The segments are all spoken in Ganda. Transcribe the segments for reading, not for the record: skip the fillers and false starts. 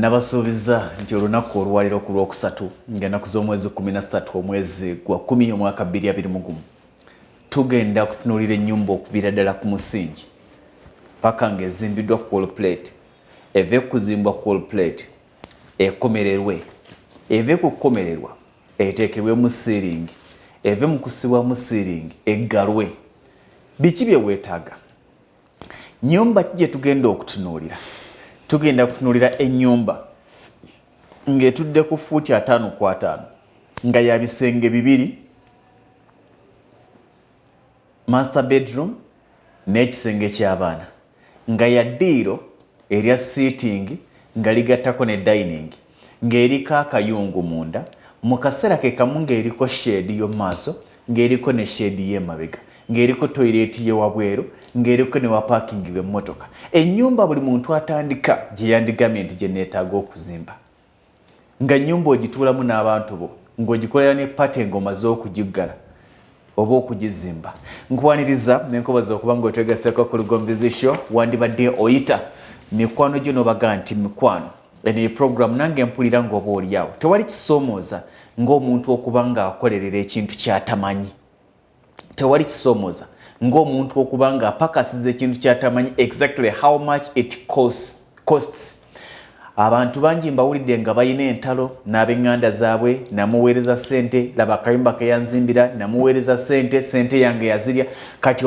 Nabasuubiza nti olunaku olwaliro ku Lwokusatu ng'ennaku z'omwezi 13 omwezi gwa 10 omwaka 2021 tugenda kutunuulira ennyumba okuviira ddala ku musingi paka ng'ezimbiddwa ku wall plate, eve kuzimbwa ku wall plate, ekomererwe, eve ku kukomererwa, eteekebwemu siiringi, eve mu kusibwamu siiringi, eggalwe. Biki bye weetaaga? Nnyumba ki gye tugenda okutunuulira? Tugenda kutunuulira ennyumba ng'etudde ku fuuti 5x5 nga ya bisenge bibiri, master bedroom n'ekisenge ky'abaana, nga ya ddiiro erya seating nga ligattako ne dining, ng'eriko akayungu munda, mu kaseera ke kamu ng'eriko shade y'omu maaso, ng'eriko ne shade y'emabega, ng'eriko toilet ye wabweru, ng'eriko ne wa parking bw'emmotoka. Ennyumba buli muntu atandika gye yandigambye nti gye neetaaga okuzimba, nga nnyumba ogituulamu n'abantu bo, ng'ogikolera ne pate ng'omaze okugiggala oba okugizimba. Nkuwaniriza ne nkubaza okuba ng'otwegaseko ku Lugombizi Show, wandibadde oyita mikwano gyo n'obaga nti mikwano eno ye program nange mpulira ng'oba oliawo. Tewali kisoomooza ng'omuntu okuba ng'akolerera ekintu ky'atamanyi. Tewali kisoomooza ng'omuntu okuba ng'apakasiza ekintu ky'atamanyi exactly how much it costs. Abantu bangi mbawulidde nga balina entalo n'ab'eŋŋanda zaabwe, namuweereza ssente, laba akayumba ke yanzimbira, namuweereza ssente yange yazirya. Kati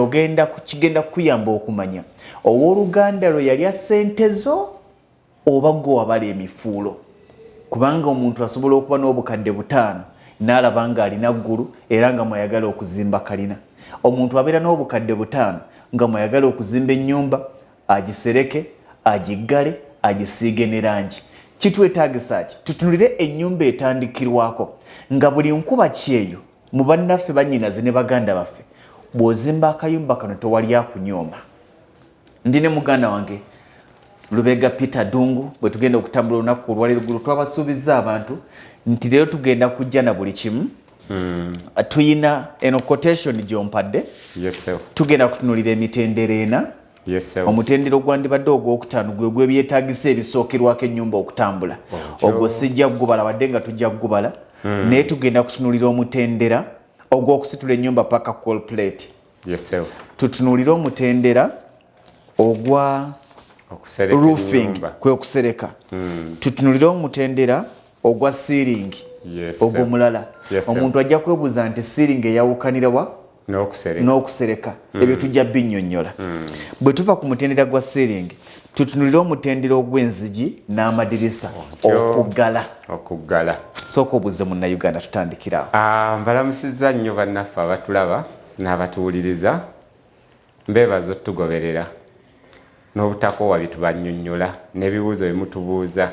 kigenda kukuyamba okumanya owooluganda lwe yalya ssente zo oba gwe wabala emifuulo. Kubanga omuntu asobola okuba n'obukadde 5 n'alaba ng'alina ggulu era nga mwayagala okuzimba kalina. Omuntu abeera n'obukadde 5 nga mwayagala okuzimba ennyumba, agisereke, agiggale, agisiige ne langi. Kitwetaagisa ki? Tutunulire ennyumba etandikirwako nga buli nkuba kyeyo mu bannaffe bannyinaze ne baganda baffe, bw'ozimba akayumba kano tewali akunyooma. Ndi ne muganda wange Lubega Peter Dungu bwe tugenda okutambula olunaku olwaliro gulu, twabasuubiza abantu nti leero tugenda kujja na buli kimu. Tuyina eno quotation gy'ompadde. Yes sir. Tugenda kutunulira emitendera ena. Yes sir. Omutendera ogwandibadde ogwokutaano gwe gw'ebyetaagisa ebisookerwako ennyumba okutambula. Ogwo sijja kugubala wadde nga tujja kugubala. Naye tugenda kutunulira omutendera ogw'okusitula ennyumba paka ku wall plate. Yes sir. Tutunulire omutendera ogwa roofing kwe okusereka. Tutunulire omutendera ogwa ceiling. Yes, ogwo mulala. Yes, omuntu ajja kwebuuza nti ceiling eyawukanira wa n'okusereka. Ebyo tujja binnyonnyola. Bwe tuva ku mutendera gwa ceiling, tutunulire omutendera ogw'enzigi n'amadirisa okuggala. Sooka obuuze munnayuganda tutandikira awo. Mbalamusizza nnyo bannaffe abatulaba n'abatuwuliriza. Mbeebaza otugoberera n'obutakoowa bitubannyonnyola n'ebibuuzo bye mutubuuza.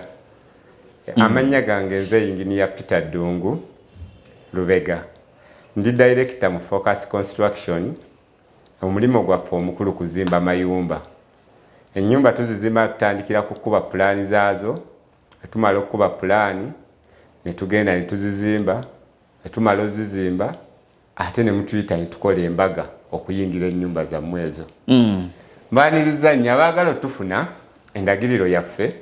Amannya gange nze Engineer Peter Dungu Lubega. Ndi director mu Focus Construction. Omulimu gwaffe omukulu kuzimba mayumba. Ennyumba tuzizimba tutandikira kukuba pulaani zaazo. Tumala okukuba pulaani ne tugenda ne tuzizimba. Tumala ozizimba ate ne mutuyita ne tukola embaga okuyingira ennyumba zammwe ezo. Mbaaniriza nnyo abaagala otufuna endagiriro yaffe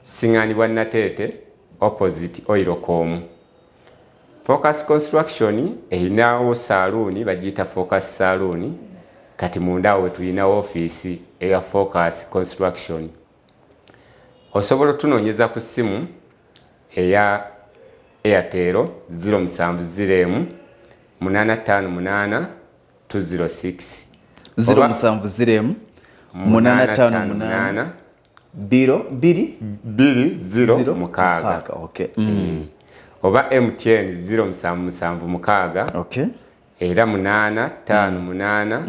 siŋŋaanibwa Nateete opposite Oilcom. Focus Construction erinawo saloon bagiyita Focus Saloon. Kati munda we tulina ofiisi eya Focus Construction. Osobola otunoonyeza ku ssimu eya Airtel 070 858 206 070 858 20 mukaaga. Okay. Oba MTN 0776 okay. Era 858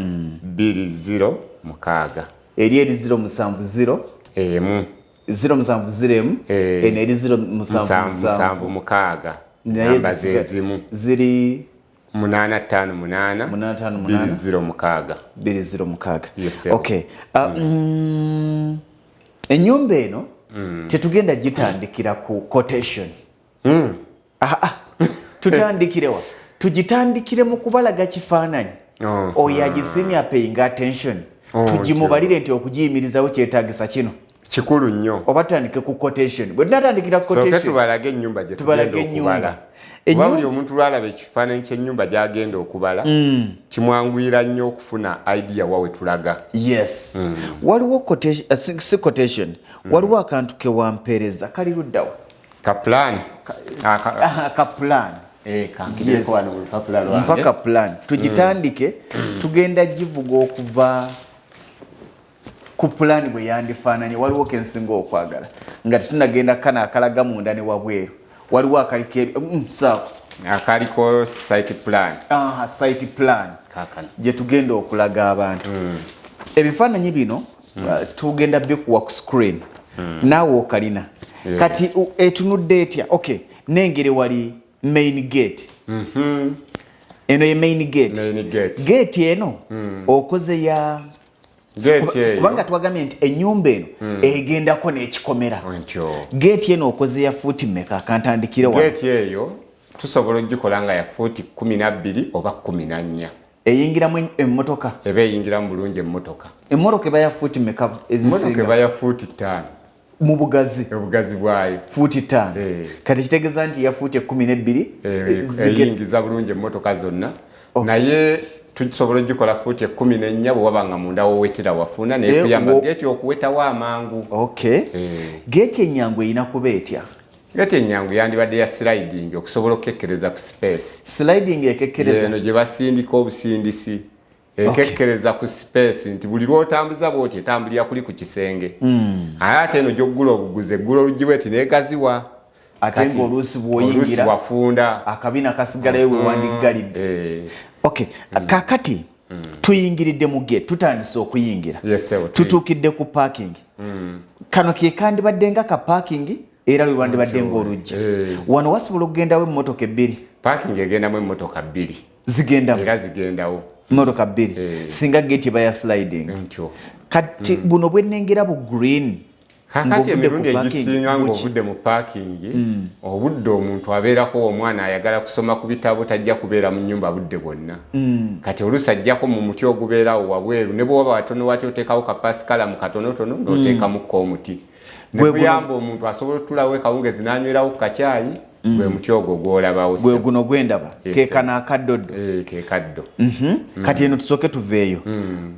20 mukaaga. Eri 070 070 eno eri 077 mukaaga. Namba ze zimu ziri 858 20 mukaaga. 20 mukaaga. Yes, okay. Ennyumba eno tetugenda gitandikira ku quotation. Tutandikirewa. Tugitandikire mu kubalaga kifaananyi. Oyo agisimya paying attention. Tugimubalire nti okugiyimirizawo kyetaagisa kino. kikulu nnyo oba tutandike ku quotation bwe tunatandikira ku quotation tubalage ennyumba gye tugenda okubala kuba buli omuntu lwalaba ekifaananyi ky'ennyumba gy'agenda okubala kimwanguyira nnyo okufuna idea wawe tulaga. Yes. Waliwo quotation, si quotation, waliwo akantu ke wampeereza kali luddawa ka plan ka plan kankireko wano mu lupapula lwange mpaka plan tugitandike tugenda givuga okuva ku plan bwe yandifaananye. Waliwo kensinga okwagala nga tetunagenda kana akalaga munda ne wabweru waliwo akaliko saako akaliko site plan site plan kakana gye tugenda okulaga abantu ebifaananyi bino tugenda bikuwa ku screen naawe okalina kati etunudde etya okay nengere wali main gate eno ye main gate eno okoze ya kubanga twagambye nti ennyumba eno egendako n'ekikomera gate eno okoze ya fuuti mmeka akantandikire wano gate eyo tusobola ogikola nga ya fuuti 12 oba 14 eyingiramu emmotoka eba eyingiramu bulungi emmotoka eba ya fuuti mmeka emmotoka eba ya fuuti 5 mu bugazi obugazi bwayo fuuti 5 kati kitegeeza nti ya fuuti 12 eyingiza bulungi emmotoka zonna naye tusobola ogikola fuuti 14 bwe waba nga munda wowetera wafuna naye kuyamba geeti okuwetawo amangu. Geeti ennyangu erina kuba etya? Geeti ennyangu yandibadde ya sliding okusobola okukekkereza ku space. Sliding ekekkereza eno gye basindika obusindisi ekekkereza ku space nti buli lw'otambuza bw'oti etambulira kuli ku kisenge. Ate eno gy'oggula obuguzi eggula oluggi bw'eti neegaziwa. Ate ng'oluusi bw'oyingira wafunda akabina kasigalayo we wandiggalidde. Kakati tuyingiridde mu gate tutandise okuyingira tutuukidde ku parking kano ke kandibadde nga ka parking era lwe lwandibadde ng'oluggi wano wasobola okugendawo emmotoka ebbiri parking egendamu emmotoka bbiri zigendawo emmotoka bbiri singa gate eba ya sliding kati buno bwennengera bu green kakati emirundi egisinga ng'ovudde mu parking obudde omuntu abeerako omwana ayagala kusoma ku bitabo tajja kubeera mu nnyumba budde bwonna kati oluusi ajjako mu muti ogubeerawo wabweru ne bw'oba watono wati oteekawo kapasikala mu katonotono n'oteekamukko omuti ne buyamba omuntu asobola otulawo ekawungezi n'anywerawo ku kacaayi gwe muti ogwo gw'olabawo gwe guno gwendaba keekano akaddoddo keekaddo kati eno tusooke tuveeyo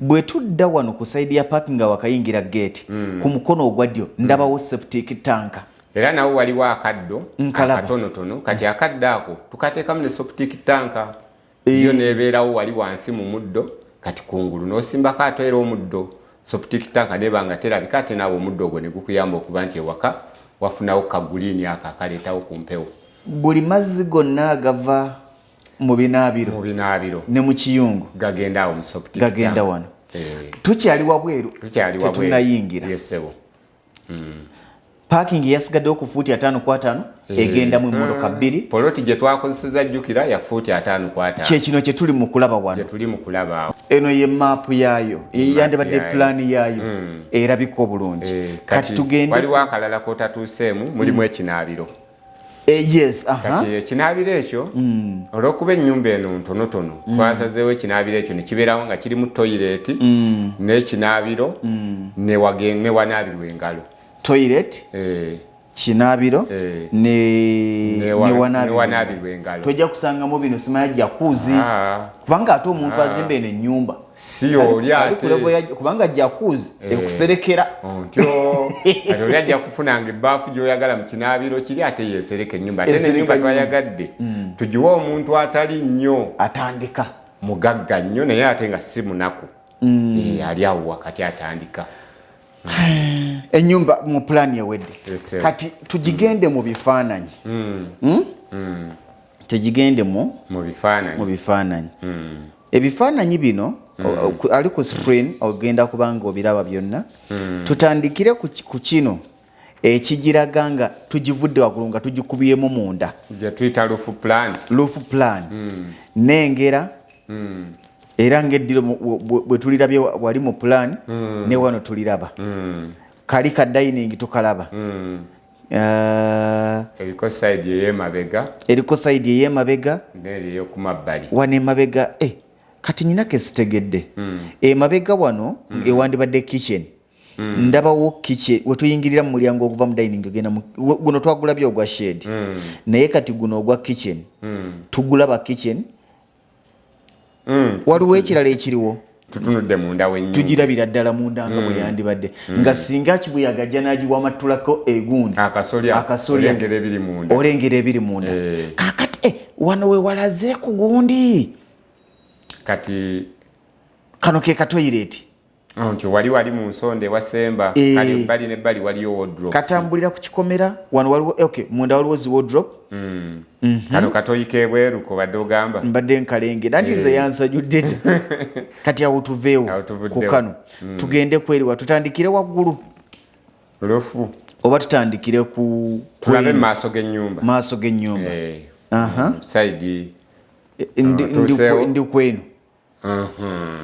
bwe tudda wano ku sayidi ya parking nga wakayingira gate ku mukono ogwa ddyo ndabawo septic tanka era nawo waliwo akaddo akatonotono kati akaddo ako tukateekamu ne septic tanka yo neebeerawo wali wansi mu muddo kati kungulu n'osimbako ate era omuddo septic tanka neba nga terabika ate naawe omuddo ogwo ne gukuyamba okuba nti ewaka wafunawo kaguliini ako akaleetawo ku mpewo. Buli mazzi gonna agava mu binaabiro ne mu kiyungu gagenda awo mu septic gagenda wano tukyali wabweru tetunayingira parking yasigaddewo ku fuuti 5x5 egenda mu emmotoka bbiri poloti gye twakozeseza jjukira ya fuuti 5x5 kyekino kye tuli mu kulaba wano eno ye maapu yaayo yandibadde pulaani yaayo erabika obulungi kati tugende waliwo akalala kotatuuseemu mulimu ekinaabiro kati ekinaabiro ekyo olw'okuba ennyumba eno ntonotono twasazeewo ekinaabiro ekyo ne kibeerawo nga kirimu toyireti n'ekinaabiro ne wanaabirwa engalo toilet kinaabiro ne wanaabirwa engalo tojja kusangamu bino simanya jakuzi kubanga ate omuntu azimba eno ennyumba si oli ate kubanga jakuzi ekuserekera ontyo ate oli ajja kufunanga ebbaafu gy'oyagala mu kinaabiro kiri ate yeesereka ennyumba ate n'ennyumba twayagadde tugiwa omuntu atali nnyo atandika mugagga nnyo naye ate nga si munaku ali awo wakati atandika ennyumba mu pulaani ewedde kati tugigende mu bifaananyi tugigende mu bifaananyi ebifaananyi bino ali ku screen ogenda kubanga obiraba byonna tutandikire ku kino ekigiraga nga tugivudde waggulu nga tugikubyemu munda gye tuyita roof plan nengera era ng'eddiro bwe tulirabye wali mu plan ne wano tuliraba kali ka dining tukalaba eriko side ey'emabega n'eriyo ku mabbali wano emabega kati nyina ke sitegedde emabega wano ewandibadde kitchen ndabawo kitchen wetuyingirira mu mulyango okuva mu dining ogenda guno twagulabye ogwa shade naye kati guno ogwa kitchen tugulaba kitchen waliwo ekirala ekiriwo tutunudde munda w'ennyumba tugirabira ddala munda nga bwe yandibadde nga singa kibuyaga ajja n'agiwa amatulako egundi akasolya olengera ebiri munda kakati wano we walaze ku gundi kati kano ke katoyireti nti wali mu nsonda ewasemba kali ebbali n'ebbali waliyo wardrobe katambulira ku kikomera wano waliwo munda waliwo zi wardrobe kano katoyi kebweru ko badde ogamba mbadde nkalengera nti nze yansajudde kati awo tuveewo ku kano tugende kweriwa tutandikire waggulu lufu oba tutandikire ku tulabe maaso g'ennyumba saidi ndi kweno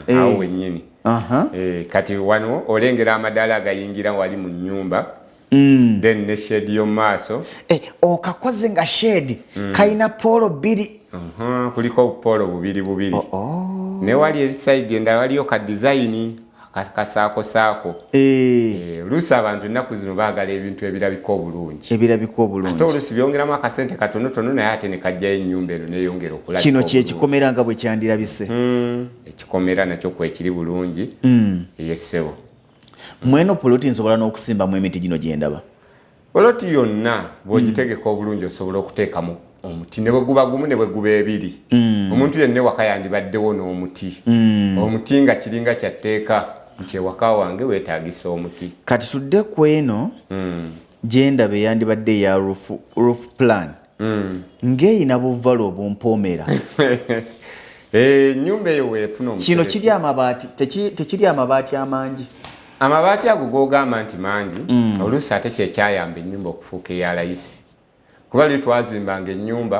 awo wennyini kati wano olengera amadaala agayingira wali mu nnyumba then ne shade yo maaso okakoze nga shade kayina polo bbiri kuliko polo bubiri ne wali eri side endala waliyo ka design kasaako oluusi abantu ennaku zino baagala ebintu ebirabika obulungi ate oluusi byongeramu akasente katonotono naye ate ne kajjayo ennyumba eno neyongera okulabika kino kyekikomera nga bwe kyandirabise ekikomera nakyo kwekiri bulungi eyessebo mweno poloti nsobola n'okusimbamu emiti gino gyendaba poloti yonna bw'ogitegeka obulungi osobola okuteekamu omuti ne bwe guba gumu ne bwe guba ebiri omuntu yenna ewaka yandibaddewo n'omuti omuti nga kiringa kyatteeka nti ewaka wange weetaagisa omuti kati tudde ku eno gyendaba eyandibadde eya roof plan ng'eyina buvalo obumpoomera ennyumba eyo weefuna kino kiri amabaati tekiri amabaati amangi amabaati ago g'ogamba nti mangi oluusi ate kyekyayamba ennyumba okufuuka eya layisi kuba li twazimbanga ennyumba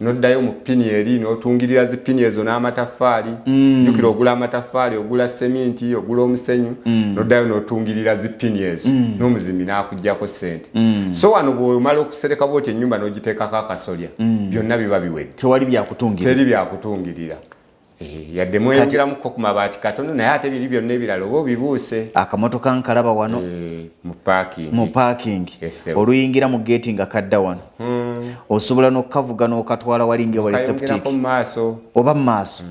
noddayo mu pini eri n'otungirira zi pini ezo n'amataffaali jjukira ogula amataffaali ogula seminti ogula omusenyu noddayo n'otungirira zi pini ezo n'omuzimbi n'akuggyako ssente so wano bw'omala okusereka bwoti ennyumba n'ogiteekako akasolya byonna biba biwedde teri byakutungirira yadde mweyongeramuko ku mabaati katono naye ate biri byonna ebirala oba obibuuse akamotoka nkalaba wano mu parking oluyingira mu gate nga kadda wano osobola n'okavuga n'okatwala walinga wa receptic oba mu maaso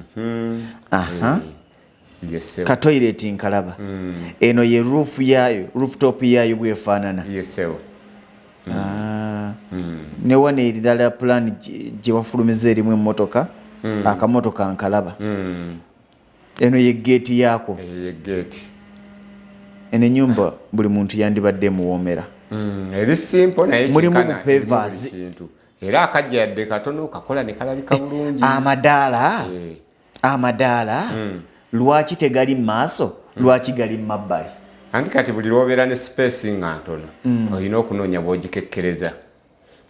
katoyireti nkalaba eno ye rooftop yaayo bwefaanana ne wano erirala plan gye bafulumiza erimu emmotoka akamotoka nkalaba eno ye geeti yaako eno ennyumba buli muntu yandibadde muwoomera eri simple naye mulimu bupevers era akajja yadde katono kakola ne kalabika bulungi amadaala lwaki tegali mu maaso lwaki gali mu mabbali anti kati buli lwobeera ne space nga ntono olina okunoonya bw'ogikekkereza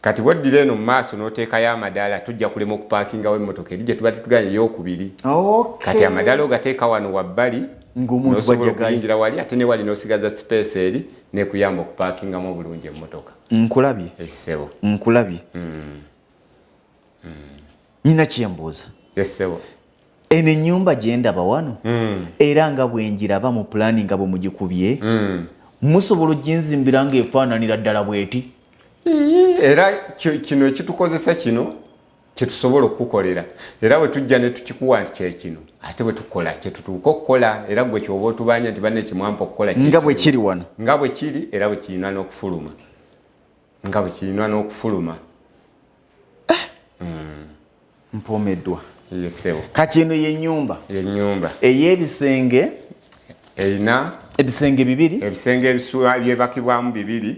kati bweddira eno mu maaso n'oteekayo amadaala tujja kulema okupaakingawo emmotoka eri gye tuba tetuganye ey'okubiri kati amadaala ogateeka wano wabbali n'osobola okuyingira wali ate ne wali n'osigaza space eri nekuyamba okupaakingamu obulungi emmotoka nkulabye essebo nkulabye nyina kyembuuza essebo eno ennyumba gye ndaba wano era nga bwenjiraba mu pulaani nga bwe mugikubye musobola oginzimbira ng'efaananira ddala bweti era kino ekitukozesa kino kyetusobola okukukolera era bwe tujja ne tukikuwa nti kyekino ate bwe tukola kyetutuuka okukola era gwe kyoba otubanja nti banne kimwampa okukola nga bwe kiri wano nga bwe kiri era bwe kirina n'okufuluma mpoomeddwa yesebo kati eno y'ennyumba ey'ebisenge erina ebisenge bibiri ebisenge byebakibwamu bibiri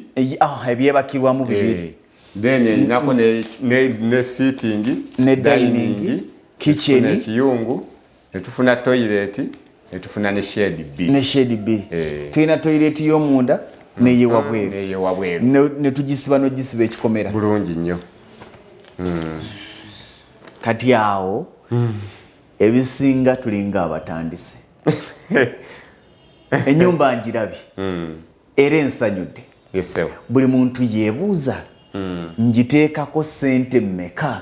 ebyebakirwamu bibiri then erinako ne sitting ne dining kitchen ekiyungu netufuna toilet netufuna ne shade bbiri tulina toilet y'omunda neyewabweru netugisiba n'ogisiba ekikomera bulungi nnyo kati awo ebisinga tulinga abatandise ennyumba njirabye era ensanyudde buli muntu yeebuuza njiteekako ssente mmeka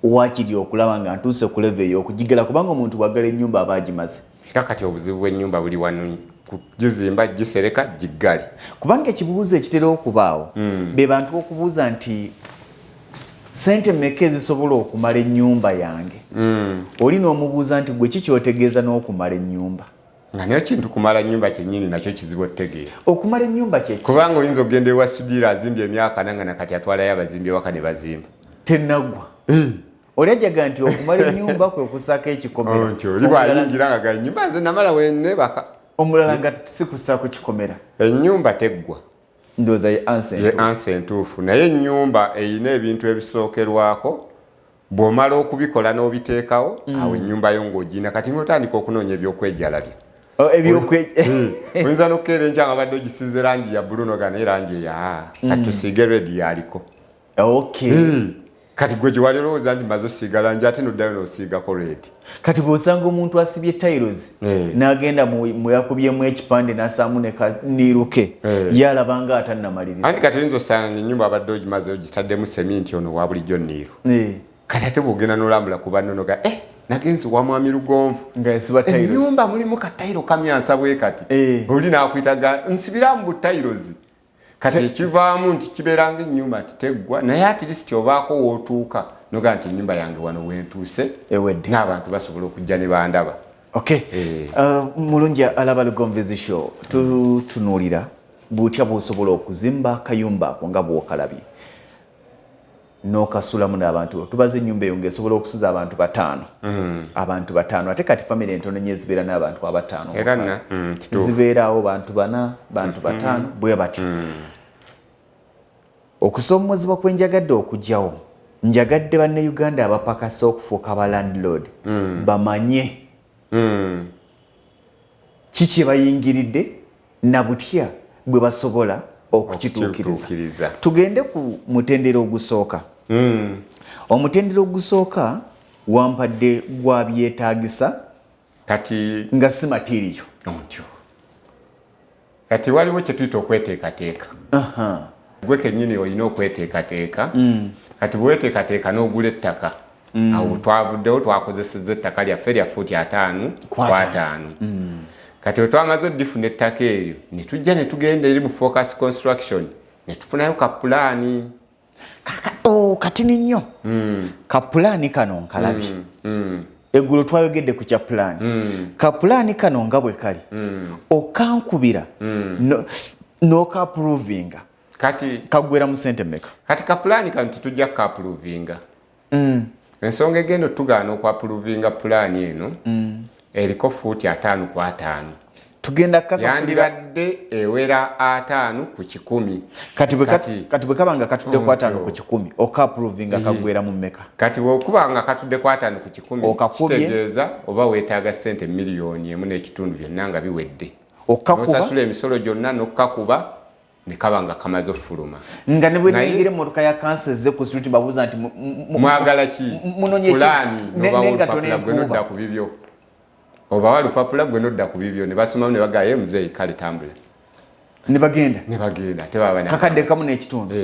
wakiri okulaba nga ntuuse ku leve ey'okugigala kubanga omuntu bwagala ennyumba aba agimaze era kati obuzibu bw'ennyumba buli wano kugizimba gisereka giggale. Kubanga ekibuuzo ekitera okubaawo be bantu okubuuza nti sente mmeka ezisobola okumala ennyumba yange. Oli n'omubuuza nti gwe kikyotegeeza n'okumala ennyumba. Nga nayo kintu kumala ennyumba kyennyini nakyo kizibu otegeera. Okumala ennyumba kye kubanga oyinza okugenda ewa Sudira azimbye emyaka nanga nakati atwalayo abazimbi ewaka ne bazimba. Tennaggwa. Oli ajaga nti okumala ennyumba kwe kusaako ekikomera. Nti oli bw'ayingira nga ga ennyumba nze namala wennebaka. Omulala nga si kusaako kikomera. Ennyumba teggwa. Ndowooza ye ansa entuufu. Naye ennyumba eyina ebintu ebisookerwako bw'omala okubikola n'obiteekawo awo ennyumba yo ng'ogina kati ng'otandika okunoonya ebyokwejalabya. Oyinza n'okukeera enkya nga badde ogisinze langi ya bbulu noga naye langi eya kati tusiige redi yaliko. Kati gwe gye wali olowooza nti maze osiiga langi ate n'oddayo n'osiigako redi. Kati bw'osanga omuntu asibye tayirozi n'agenda mu yakubyemu ekipande n'asaamu niiruke yalaba nga atannamaliriza. Anti kati oyinza osanga ennyumba abadde ogimaze ogitaddemu seminti ono wa bulijjo niiru. Kati ate bw'ogenda n'olambula ku bannonoga nagenzi wa mwami Lugonvu ennyumba mulimu katayiro kamyansa bwe kati oli n'akwitaga nsibira mu butayirozi. Kati ekivaamu nti kibeeranga ennyumba nti teggwa naye at least obaako wootuuka noga nti ennyumba yange wano wentuuse n'abantu basobola okujja ne bandaba. Mulungi alaba Lugonvu Show tutunuulira bw'otya bw'osobola okuzimba akayumba ako nga bw'okalabye n'okasulamu n'abantu. Tubaze ennyumba eyo ng'esobola okusuza abantu 5. Abantu 5 ate kati famire entono nnyo ezibeera n'abantu 5. Era zibeerawo bantu 4 bantu 5 bwe bati. Okusoomozebwa kwe njagadde okujjawo njagadde bannayuganda abapakasa okufuuka ba landlord bamanye kiki bayingiridde na butya bwe basobola okukituukiriza. Tugende ku mutendera ogusooka. Omutendera ogusooka wampadde gwa byetaagisa kati nga si matiriyo. Kati waliwo kye tuyita okweteekateeka. Gwe kennyini olina okweteekateeka. Kati bweweteekateeka n'ogula ettaka awo twavuddewo twakozesezza ettaka lyaffe lya fuuti 5 kwa 5. Kati bwe twamaze oddifuna ettaka eryo ne tujja ne tugenda eri mu focus construction ne tufunayo ka pulaani. Kati nnyo ka pulaani kano nkalabye. Eggulu twayogedde ku kya pulaani. Ka pulaani kano nga bwe kali okankubira n'okapuruvinga kati kagwera mu sente mmeka? Kati ka pulaani kano tetujja kukapuruvinga. Ensonga egenda otugaana okwapuruvinga pulaani eno eriko fuuti 5 kwa 5. Tugenda kasasulira yandibadde ewera 5 ku 100. Kati bwe kabanga katudde kwa 5 ku 100 okapuruvinga kagwera mu mmeka? Kati bw'okubanga katudde kwa 5 ku 100 kitegeeza oba weetaaga sente miliyoni 1.5 byonna nga biwedde. Osasula emisolo gyonna n'okkakuba ne kabanga kamaze ofuluma. Nga ne bwe nengire emmotoka ya kansa ezze ku street babuuza nti mwagala ki pulaani n'obawolupapula gwe nodda ku bibyo. Obawa lupapula gwe nodda ku bibyo ne basomamu ne bagaye muzeeyi kale tambula. Ne bagenda tebaba kakadde kamu n'ekitundu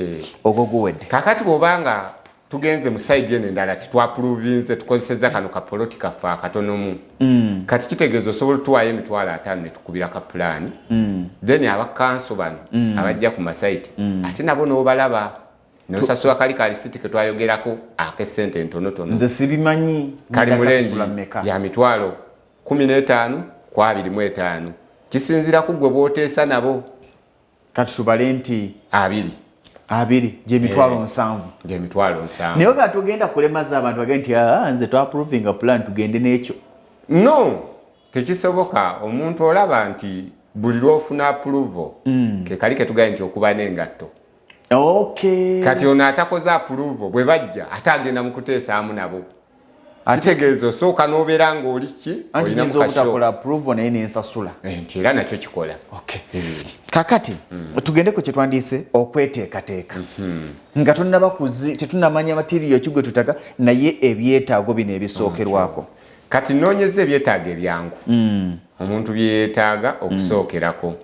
ogwo guwedde. Kakati bw'obanga tugenze mu side eno endala titwapuruvinze tukozesezza kano ka poloti kaffe akatonomu. Kati kitegeeza osobola tuwaayo emitwalo 5 ne tukubira ka pulaani. Then abakanso bano abajja ku masayiti ate nabo n'obalaba nosasula kali kalisiti ke twayogerako ak'essente entonotono. Nze sibimanyi kali mulenzi ya mitwalo 15 kwa 25. Kisinzira ku gwe bw'oteesa nabo. Kati tubale nti 2 gy'emitwalo 7. Gy'emitwalo 7. Naye nga tugenda kulemaza abantu bagenda nti nze twapuruvinga pulaani tugende n'ekyo. No, tekisoboka. Omuntu olaba nti buli lwofuna approval ke kali ke tugaye nti okuba n'engatto. Kati ono atakoze approval bwe bajja ate agenda mu kuteesaamu nabo. Kitegeeza osooka n'obeera ng'oli ki olina obutakola approval naye n'ensasula. Era nakyo kikola. Kakati tugende ku kye twandiise okweteekateeka. Nga tetunnamanya matiriyo ki gwe tutaka naye ebyetaago bino ebisookerwako. Kati noonyeza ebyetaago ebyangu. Omuntu byeyeetaaga okusookerako.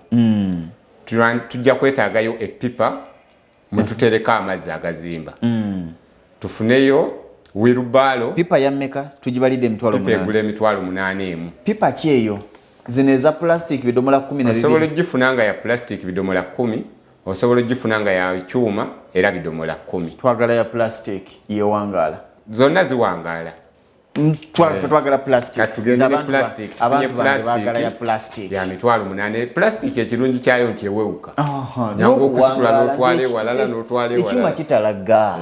Tujja kwetaagayo epipa mwe tutereka amazzi agazimba. Tufuneyo wheelbarrow. Pipa ya mmeka tugibalidde emitwalo 8. Pipa egula emitwalo 8 emu. Pipa ki eyo? zino eza plastic bidomola 12 osobola ogifuna nga ya plastic bidomola 10 osobola ogifuna nga ya kyuma era bidomola 10 twagala ya plastic yewangala zonna ziwangala twagala plastic abantu bagala ya plastic ya mitwalo 8 plastic ekirungi kyayo nti ewewuka nyangu okusitula n'otwala ewalala n'otwala ewalala ekyuma kitalaga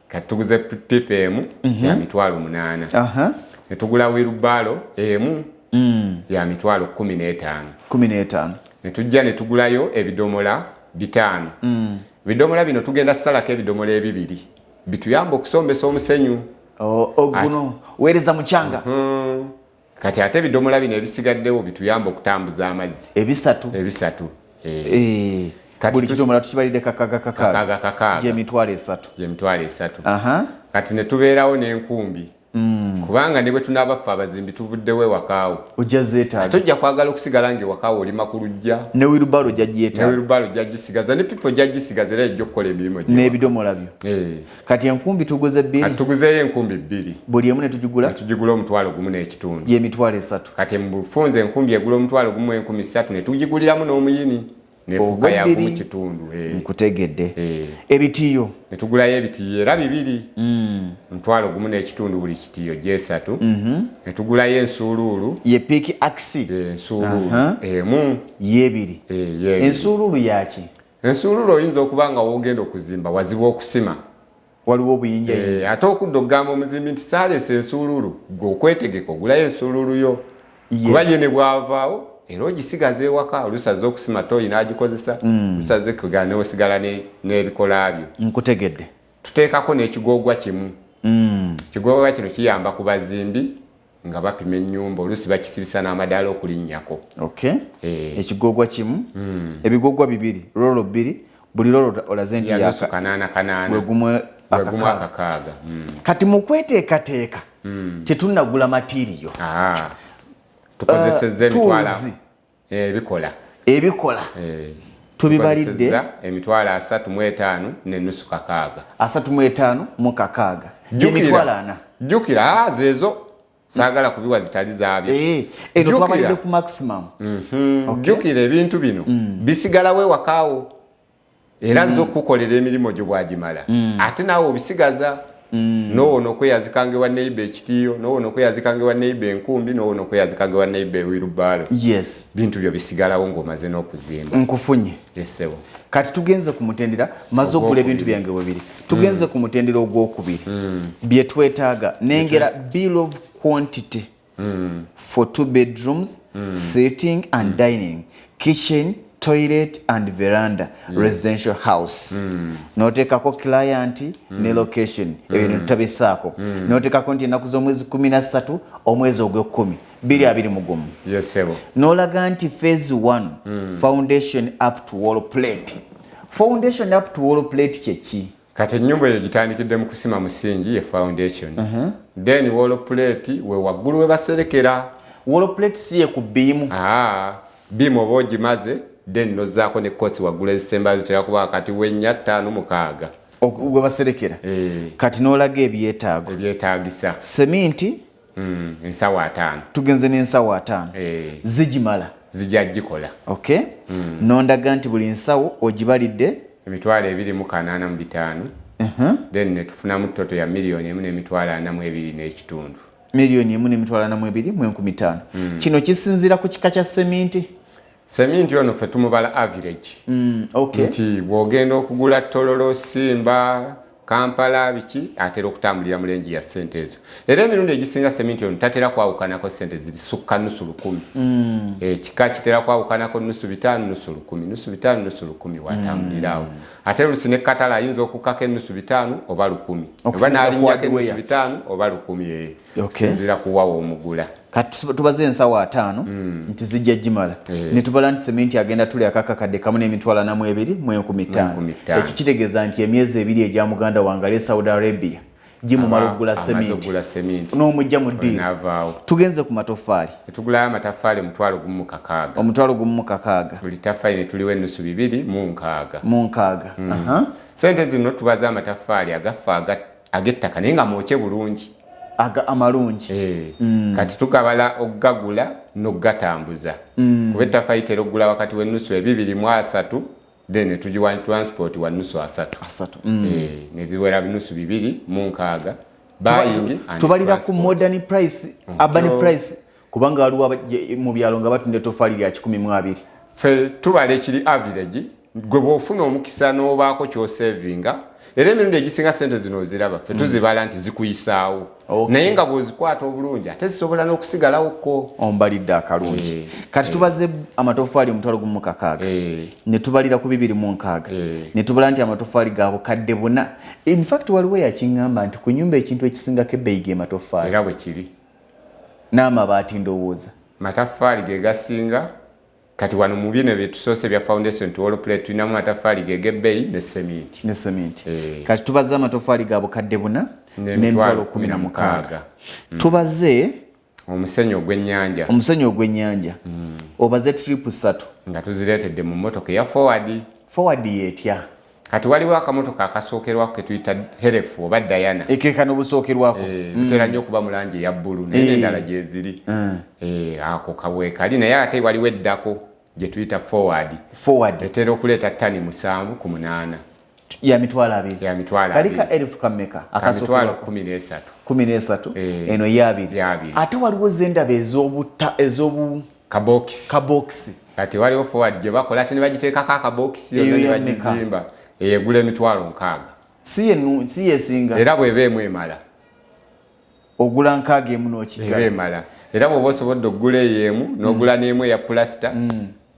kati tuguze pipa emu ya mitwalo 8 netugula wirubalo emu ya mitwalo 15 netujja netugulayo ebidomola 5 bidomola bino tugenda salako ebidomola ebibiri bituyamba okusombesa omusenyu guno weereza mukyanga kati ate ebidomola bino ebisigaddewo bituyamba okutambuza amazzi ebisatu buli kidomola tukibalidde kakaaga gyemitwalo 3 kati netubeerawo n'enkumbi kubanga ne bwe tunabaffe abazimbi tuvuddewo ewakaawo tojja kwagala okusigala ngaewakaawo olima ku lujja ne wirubalo gyagisigaza ne pipo gyagisigaza era ejja okukola emirimu n'ebidomola byo kati enkumbi tuguze 2 tuguzeeyo enkumbi 2 buli emu netugigula omutwalo gumu n'ekitundu gyemitwalo 3 kati mubufunze enkumbi egula omutwalo gumu 3 netugiguliramu n'omuyini nefuuka ya gumu kitundu nkutegedde ebitiyo netugulayo ebitiyo era 2 omutwalo gumu n'ekitundu buli kitiyo gyesatu netugulayo ensuuluulu ye piki aksi ensuuluulu emu yebiri ensuuluulu yaki ensuuluulu oyinza okuba nga wogenda okuzimba wazibu okusima waliwo obuyinja ate okudda okugamba omuzimbi nti saalesa ensuuluulu gwe okwetegeka ogulayo ensuuluulu yo kuba ye ne bwavaawo era ogisigaza ewaka olusaze okusima toyi n'agikozesa olusaze kugala neosigala n'ebikola byo nkutegedde tuteekako n'ekigoogwa kimu ekigoogwa kino kiyamba ku bazimbi nga bapima ennyumba oluusi bakisibisa n'amadaala okulinnyako ekigoogwa kimu ebigoogwa 2 lolo 2 buli lolo olaze nti wegumu akakaaga kati mu kweteekateeka tetunnagula matiriyo tukozesezza ebikola tubibalidde emitwalo 35 n'ennusu kakaaga 35 mu kakaaga emitwalo 4 jjukira zeezo saagala kubiwa zitali zaabyo eno twabalidde ku maximum jjukira ebintu bino bisigalawo ewakaawo era zo okukolera emirimu gyo bwagimala ate naawe obisigaza nowona okweyazikanga ewa neiba ekitiyo nowona okweyazikanga ewa neiba enkumbi nowona okweyazikanga ewa neiba ewirubalo bintu byo bisigalawo ng'omaze n'okuzimba nkufunye esebo kati tugenze ku mutendera maze okugula ebintu byange webiri tugenze ku mutendera ogwokubiri bye twetaaga nengera bill of quantity for 2 bedrooms sitting and dining kitchen toilet and veranda residential house notekako client ne location ebintu tutabisaako notekako nti ennaku z'omwezi 13 omwezi ogw'ekumi 2021 yesebo nolaga nti phase 1 foundation up to wall plate foundation up to wall plate kyeki kati ennyumba eyo gitandikidde mu kusima musingi ye foundation then wall plate we waggulu we baserekera wall plate siye ku biimu biimu oba ogimaze then nozaako ne kosi waggulu ezisemba zitera kuba kati w'ennya 5-6 gwe baserekera kati n'olaga ebyetaagisa seminti ensawo 5 tugenze n'ensawo 5 zigimala zijja gikola nondaga nti buli nsawo ogibalidde emitwalo 2,485 then netufunamu toto ya miliyoni 1,42 n'ekitundu miliyoni 1,42,15 kino kisinziira ku kika kya seminti seminti ono ffe tumubala average nti bw'ogenda okugula tololo simba kampala biki atera okutambulira mu lengi ya ssente ezo era emirundi egisinga seminti ono tatera kwawukanako ssente zirisukka nusu 10 ekika kitera kwawukanako nusu 5 nusu 10 nusu 5 nusu 10 watambulirawo ate olusi ne katala ayinza okukaka nusu 5 oba 10 oba n'alinnyako nusu 5 oba 10 sinzira kuwawa omugula kati tubaze ensawo 5 nti zijja gimala netubala nti sementi agenda tuli akakakadde kamu n'emitwalo 42,15 ekyo kitegeeza nti emyezi 2 egya muganda wange ali Saudi Arabia gimumala okugula sementi n'omujja mu ddiiro tugenze ku matoffaali tugulayo amataffaali omutwalo gumu mu kakaaga buli taffaali ne tuliwo ennusu 2 mu 6 sente zino tubaze amataffaali agaffe ag'ettaka naye nga mwokye bulungi amalungi kati tukabala okugagula n'ogatambuza kuba ettaffaali itera oggula wakati w'ennusu 2.3 then ne tugiwa transport wa nnusu 3 ne ziwera binusu 2.6 buying tubalira ku modern price urban price kubanga waliwo mu byalo nga batunda ettoffaali lya 120 fe tubala ekiri average gwe bw'ofuna omukisa n'obaako ky'osevinga era emirundi egisinga sente zino oziraba fe tuzibala nti zikuyisaawo naye nga bw'ozikwata obulungi ate zisobola n'okusigalawoko ombalidde akalungi kati tubaze amatoffaali omutwalo gumu kakaaga ne tubalira ku 2.6 ne tubala nti amatoffaali gaabo kadde 4 in fact waliwo yakiŋŋamba nti ku nyumba ekintu ekisingako ebbeeyi ge matoffaali era bwe kiri n'amabaati ndowooza mataffaali ge gasinga kati wano mu bino byetusoose bya foundation to all plate tulinamu mataffaali g'ebbeeyi ne cement kati tubaze amatoffaali gaabo kadde 4 n'emitwalo 16 tubaze omusenyu ogw'ennyanja obaze trip 3 nga tuzireetedde mu mmotoka eya forward yetya kati waliwo akamotoka akasookerwako ke tuyita herefu oba dayana ekekana obusookerwako bitera nnyo okuba mu langi eya bbulu naye n'endala gyeziri ako kabwekali naye ate waliwo eddako gye tuyita forward etera okuleeta ttani 7 ku 8 ya mitwalo 2 kalika elfu kameka akamitwalo 13 eno yabiri ate waliwo zendaba ez'obu kabokisi kati waliwo forward gye bakola ate ne bagiteekako akabokisi yonna ne bagizimba egula emitwalo 6 si yesinga era bw'eba emu emala ogula 6 emu n'okigala eba emala era bw'oba osobodde okugula eyo emu n'ogula n'emu eya pulasita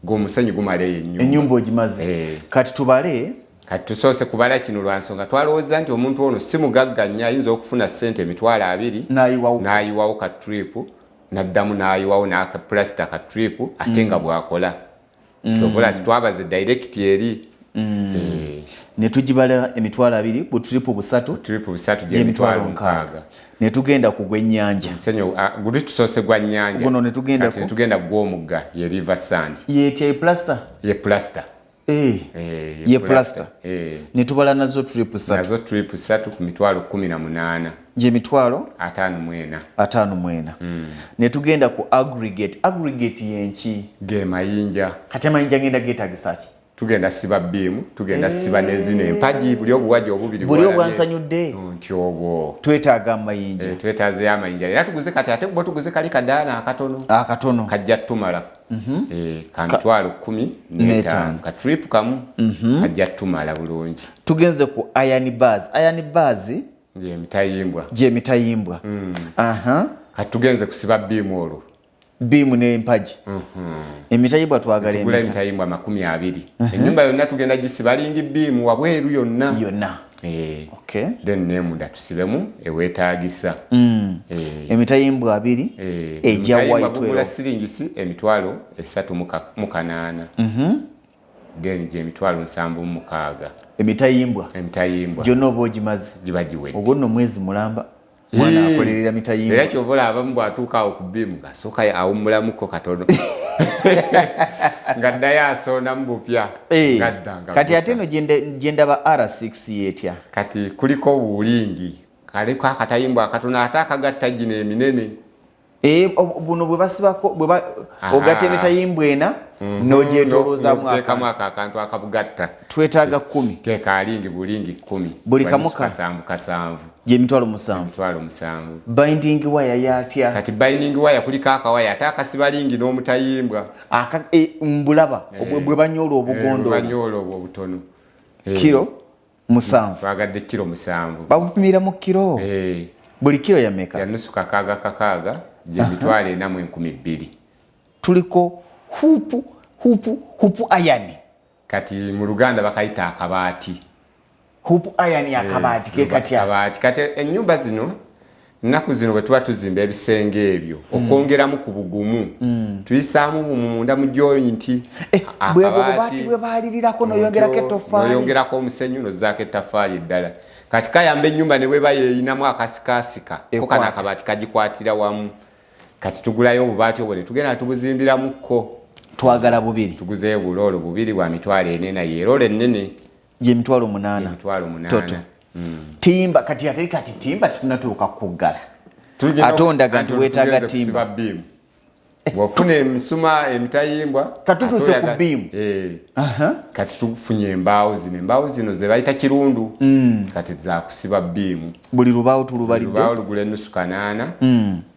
ng'omusenyu gumala eyo ennyumba ogimaze kati tubale kati tusoose kubala kino lwa nsonga twalowooza nti omuntu ono si mugagga nnyo ayinza okufuna ssente emitwalo 2 n'ayiwawo ka trip naddamu n'ayiwawo n'akapulasita ka trip ate nga bw'akola kyobola ti twabaze direct eri ne tugibala emitwalo 2 bu trip 3 gy'emitwalo 6 ne tugenda ku gw'ennyanja musenyu guli tusoose gwa nnyanja guno ne tugenda gw'omugga ye river sand yetya ye plaster ye plaster ne tubala nazo trip 3 ku mitwalo 18 gy'emitwalo 54 ne tugenda ku aggregate yenki ge mayinja kati amayinja ngenda geetagisaki tugenda siba biimu tugenda siba nezino empaji buli obuwaji buli obwansanyudde nti obwo twetaaga amayinja twetaaze amayinja era tuguze kati ate bwe tuguze kali kadaana akatono kajja tumala ka mitwalo 15 ka trip kamu kajja tumala bulungi tugenze ku iron bars gy'emitayimbwa kati tugenze kusiba biimu olwo biimu n'empagi emitayimbwa twagala emitayimbwa 20 ennyumba yonna tugenda gisiba lingi biimu wabweru yonna then nemunda tusibemu eweetaagisa emitayimbwa 2 ejja waitwera siringisi emitwalo 3.8 then gy'emitwalo 7.6 emitayimbwa gyonna oba ogimaze giba giwedde ogwo nno mwezi mulamba mwana akolerera mitayimbwa era kyobola abamu bw'atuuka awo ku biimu gasooka awummulamuko katono nga ddayo asoonamu bupya ngaddanga kati ate eno gyendaba R6 yetya kati kuliko buulingi kaliko akatayimbwa akatono ate akagatta gino eminene buno bwe basibako ogatta emitayimbwa ena n'ogyetooloozamu akantu akabugatta twetaaga 10 teeka alingi bulingi 10 buli kamu kasanvu gy'emitwalo 7 binding wire yatya kati binding wire kuliko akawaya ate akasiba lingi n'omutayimbwa mbulaba bwe banyoola obugondo obwo obutono kilo 7 twagadde kilo 7 babupimira mu kilo buli kilo yameka ya nusu kakaaga gy'emitwalo 4,200 tuliko hupu ayani kati mu Luganda bakayita akabaati hupu ayani akabaati kati ennyumba zino nnaku zino bwe tuba tuzimba ebisenge ebyo okwongeramu ku bugumu tuyisaamu munda mu jointi akabaati bwe baalirirako noyongerako ettoffaali noyongerako omusenyu nozzaako ettaffaali eddala kati kayamba ennyumba ne bweba yeeyinamu akasikasika ko kana akabaati kagikwatira wamu kati tugulayo obubaati obwo ne tugenda tubuzimbiramuko twagala 2 tuguzeeyo buloolo 2 bwa mitwalo 4 naye eroolo ennene gy'emitwalo 8 toto timba kati ate timba tetunatuuka kuggala ate ondaga nti weetaaga timba bw'ofuna emisuma emitayimbwa katutuse ku beam kati tufunye embaawo zino ze bayita kirundu kati zakusiba beam buli lubaawo tulubalidde lubaawo lugula enusu kanaana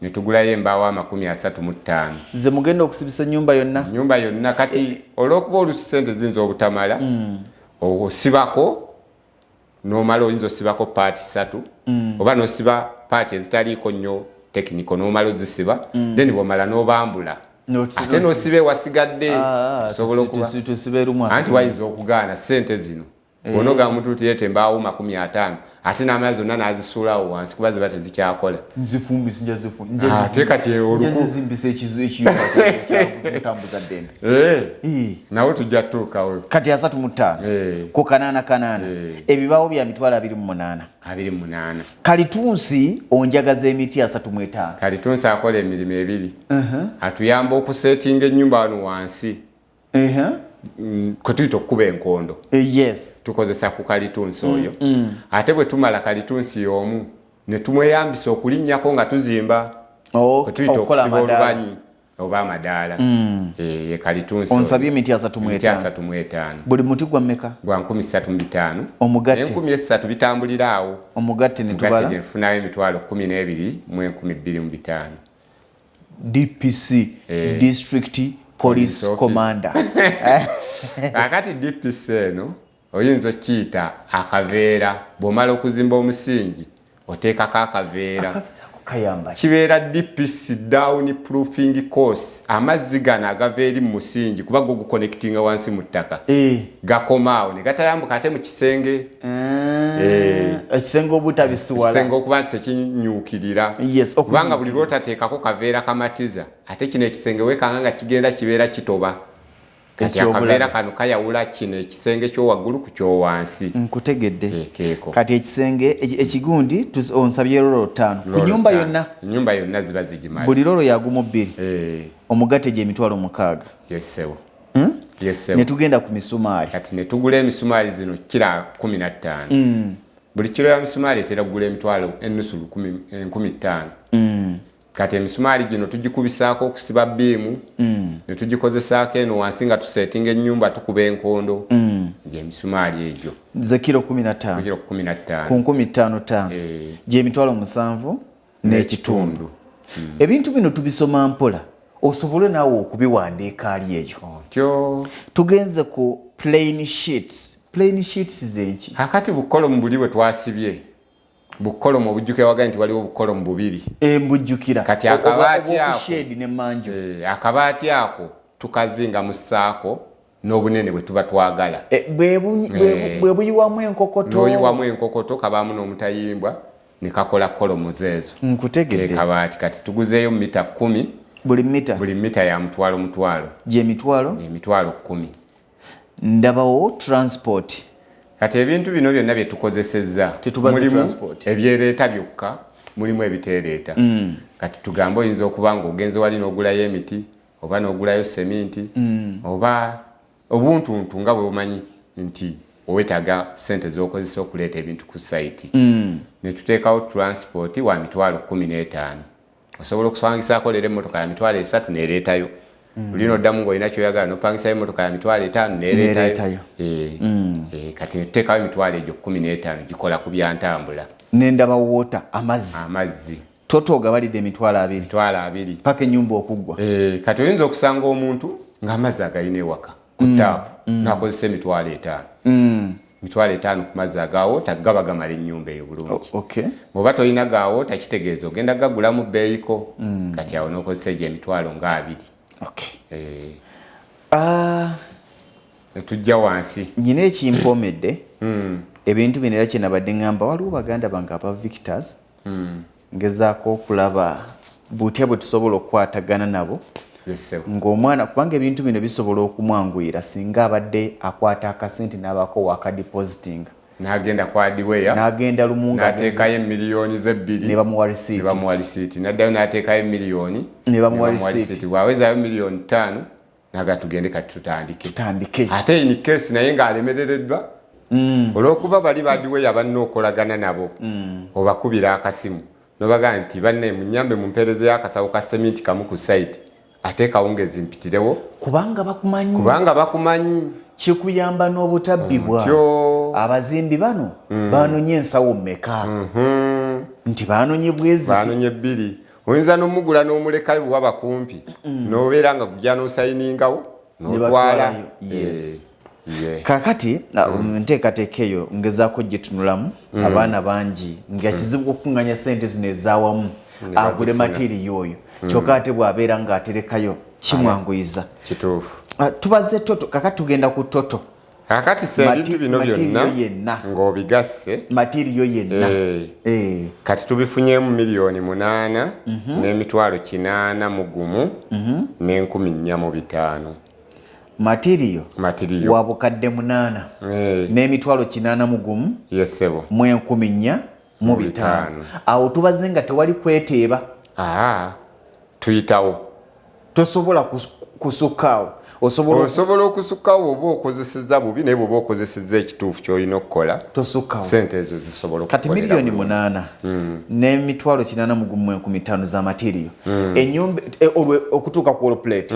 ne tugulayo embaawo 35 ze mugenda okusibisa ennyumba yonna kati olw'okuba olusi sente zinza obutamala osibako n'omala oyinza osibako paati 3 oba n'osiba paati ezitaliiko nnyo tekiniko n'omala ozisiba then bw'omala n'obambula ate n'osiba wasigadde sobola okuba anti wayinza okugaana sente zino bw'onoga muntu tuyeeta embaawo 50 ate n'amala zonna n'azisuulawo wansi kuba ziba tezikyakola ate kati nawe tujja tutuukawo kati 35 ku kanaana ebibaawo bya mitwalo 28 kalitunsi onjagaza emiti 35 kalitunsi akola emirimu ebiri atuyamba okusetinga ennyumba wano wansi kwetuyita okukuba enkondo yes tukozesa ku kalitunsi oyo ate bwe tumala kalitunsi y'omu ne tumweyambisa okulinnyako nga tuzimba kwetuyita okusiba olubanyi oba amadaala ye kalitunsi onsabye emiti 35 buli muti gwa mmeka gwa 35 omugatte 3 bitambulira awo omugatte ne tubala nfunayo emitwalo 12 mu 25 DPC district police commander akati DPC eno oyinza okiyita akaveera bw'omala okuzimba omusingi oteekako akaveera kibeera DPC down proofing course amazzi gano agava eri mu musingi kuba go guconnectinga wansi mu ttaka gakomaawo ne gatayambuka ate mu kisenge ekisenge obutabisuwala kisenge okuba tekinyuukirira kubanga buli lwotateekako kaveera kamatiza ate kino ekisenge weekanga nga kigenda kibeera kitoba kati akaveera kano kayawula kino ekisenge ky'owaggulu ku ky'owansi nkutegedde kati ekisenge ekigundi onsabye lolo 5 ku nyumba yonna ziba zigimala buli lolo yagumu 2 omugatte gye emitwalo 6 yesewo ne tugenda ku misumaali kati ne tugula emisumaali zino kira 15 buli kiro ya misumaali etera kugula emitwalo ennusu 15 kati emisumaali gino tugikubisaako okusiba biimu ne tugikozesaako eno wansi nga tusetinga ennyumba tukuba enkondo gy'emisumaali egyo ze kiro 15 ku 15 gy'emitwalo 7 n'ekitundu ebintu bino tubisoma mpola osobole naawe okubiwandiika ali eyo tugenze ku plain sheets zenki akati bukolomu buli bwe twasibye bukolomu obujjuke waga nti waliwo bukolomu bubiri mbujjukira kati akabaati ako tukazinga mu ssaako n'obunene bwe tuba twagala bwe buyiwamu enkokoto kabaamu n'omutayimbwa ne kakola kolomu zeezo nkutegedde kabaati kati tuguzeeyo mita 10 buli mita ya mutwalo gy'emitwalo 10 ndabawo transport kati ebintu bino byonna bye tukozesezza mulimu ebyereeta byokka mulimu ebiteereeta kati tugambe oyinza okuba nga ogenze wali n'ogulayo emiti oba n'ogulayo seminti oba obuntuntu nga bwebumanyi nti owetaaga sente z'okozesa okuleeta ebintu ku sayiti ne tuteekawo transport wa mitwalo 15 osobola okusangisaako leero emmotoka ya mitwalo 3 neereetayo Lino damu ng'olina kyoyagala n'opangisayo emmotoka ya mitwalo 5 neereetayo. Kati netuteekawo emitwalo egyo 15 gikola ku byantambula. N'endaba water amazzi. Amazzi. Toto ogabalidde emitwalo 2. Emitwalo 2. Paka ennyumba okuggwa. Kati oyinza okusanga omuntu ng'amazzi agayina ewaka ku taapu n'akozesa emitwalo 5. Mitwalo 5 ku mazzi agaawo gaba gamala ennyumba eyo bulungi. Bw'oba toyina gaawo takitegeeza ogenda gagulamu bbeeyiko. Kati awo n'okozesa egyo emitwalo nga 2. Tujja wansi. Nyina ekimpomedde. Ebintu bino era kye nabadde ngamba waliwo baganda bange aba victors. Ngezaako okulaba butya bwe tusobola okukwatagana nabo. Ng'omwana kubanga ebintu bino bisobola okumwanguyira singa abadde akwata akasente n'abako wakadepositinga. N'agenda ku hardware. N'agenda lumunga. N'ateekayo miliyoni ze 2. Ne bamuwa receipt. Ne bamuwa receipt. N'addayo n'ateekayo miliyoni. Ne bamuwa receipt. Bw'awezaayo miliyoni 5 naga tugende kati tutandike. Ate in case naye ng'alemerereddwa. Olw'okuba bali hardware abanna okolagana nabo. Obakubira akasimu. Nobaga nti banne munyambe mumpeereze akasawo ka cement kamu ku site. ate kawungezi mpitirewo kubanga bakumanyi kikuyamba n'obutabbibwa abazimbi bano banonye ensawo mmeka nti banonye bwezi banonye bbiri oyinza n'omugula n'omulekayo bwaba kumpi n'obeera nga gujja n'osayiningawo n'otwala kakati nteekateeka eyo ngezaako gyetunulamu abaana bangi nga kizibu okukuŋŋanya sente zino ezaawamu agule matiriyo oyo kyokka ate bw'abeera ng'aterekayo kimwanguyiza kituufu tubaze toto kakati tugenda ku toto kakati ebintu bino byonna ng'obigasse matiriyo yenna kati tubifunyemu miliyoni 8 n'emitwalo 81 n'N4,500 matiriyo wa bukadde 8 n'emitwalo 81 yesebo mu 4,500 awo tubaze nga tewali kweteeba tuyitawo tosobola kusukaawo osobola okusukkawo bw'oba okozesezza bubi naye bw'oba okozesezza ekituufu ky'olina okukola tosukkawo sente ezo zisobola kati miliyoni 8 n'emitwalo 81,500 za matiriyo ennyumba okutuuka ku woloplate